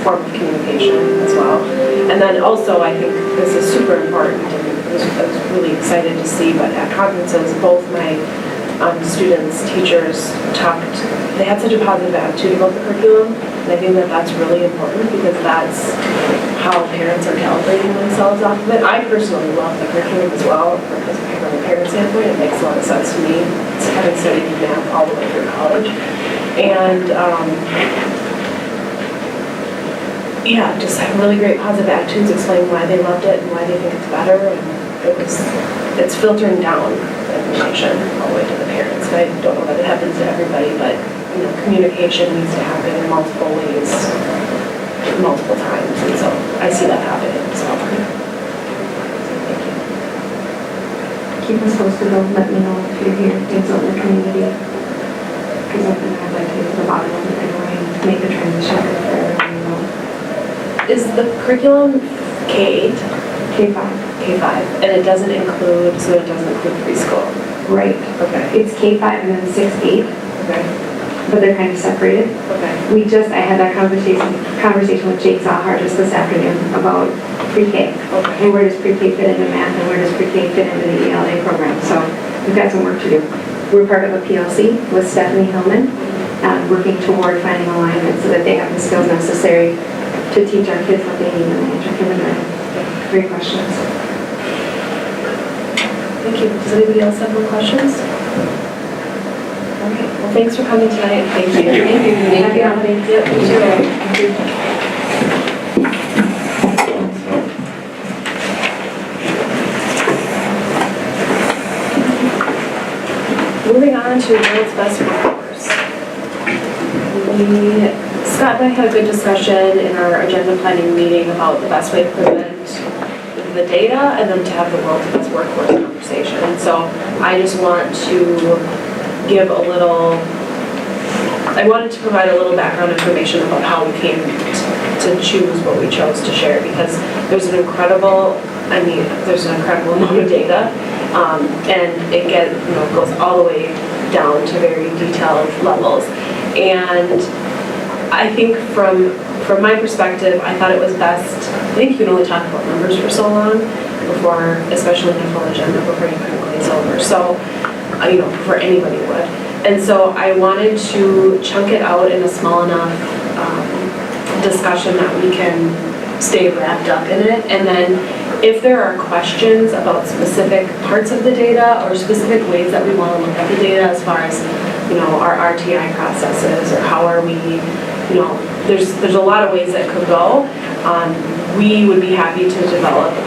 form of communication as well. And then also, I think this is super important, and I was really excited to see, but at conferences, both my students, teachers they had such a positive attitude about the curriculum, and I think that that's really important because that's how parents are calibrating themselves off of it. I personally love the curriculum as well, because from a parent standpoint, it makes a lot of sense to me. It's having studied math all the way through college. And just have really great positive attitudes explaining why they loved it and why they think it's better. And it's filtering down the information all the way to the parents. And I don't know that it happens to everybody, but communication needs to happen in multiple ways, multiple times. And so I see that happening. So thank you. Keep us posted though. Let me know if you're here, things on the community. Because I'd like to get to the bottom of it anyway and make the transition for everyone to know. Is the curriculum K-8? K-5. K-5, and it doesn't include preschool? Right. Okay. It's K-5 and then 6-8. Okay. But they're kind of separated. Okay. I had that conversation with Jake Zahar just this afternoon about pre-K. Okay. And where does pre-K fit into math and where does pre-K fit into the ELA program. So we've got some work to do. We're part of a PLC with Stephanie Hillman, working toward finding alignment so that they have the skills necessary to teach our kids what they need when they enter kindergarten. Great questions. Thank you. Does anybody else have more questions? All right. Well, thanks for coming tonight. Thank you. Thank you. Happy holidays. Yep, you too. Moving on to World's Best Workforce. Scott and I had a good discussion in our agenda planning meeting about the best way to present the data and then to have the World's Best Workforce conversation. And so I just want to give I wanted to provide a little background information about how we came to choose what we chose to share, because there's an incredible amount of data, and it goes all the way down to very detailed levels. And I think from my perspective, I thought it was best, I think you can only talk about numbers for so long before, especially in a full agenda, before you kind of glaze over. So, before anybody would. And so I wanted to chunk it out in a small enough discussion that we can stay wrapped up in it. And then if there are questions about specific parts of the data or specific ways that we want to look at the data as far as, our RTI processes or how are we, there's a lot of ways that could go. We would be happy to develop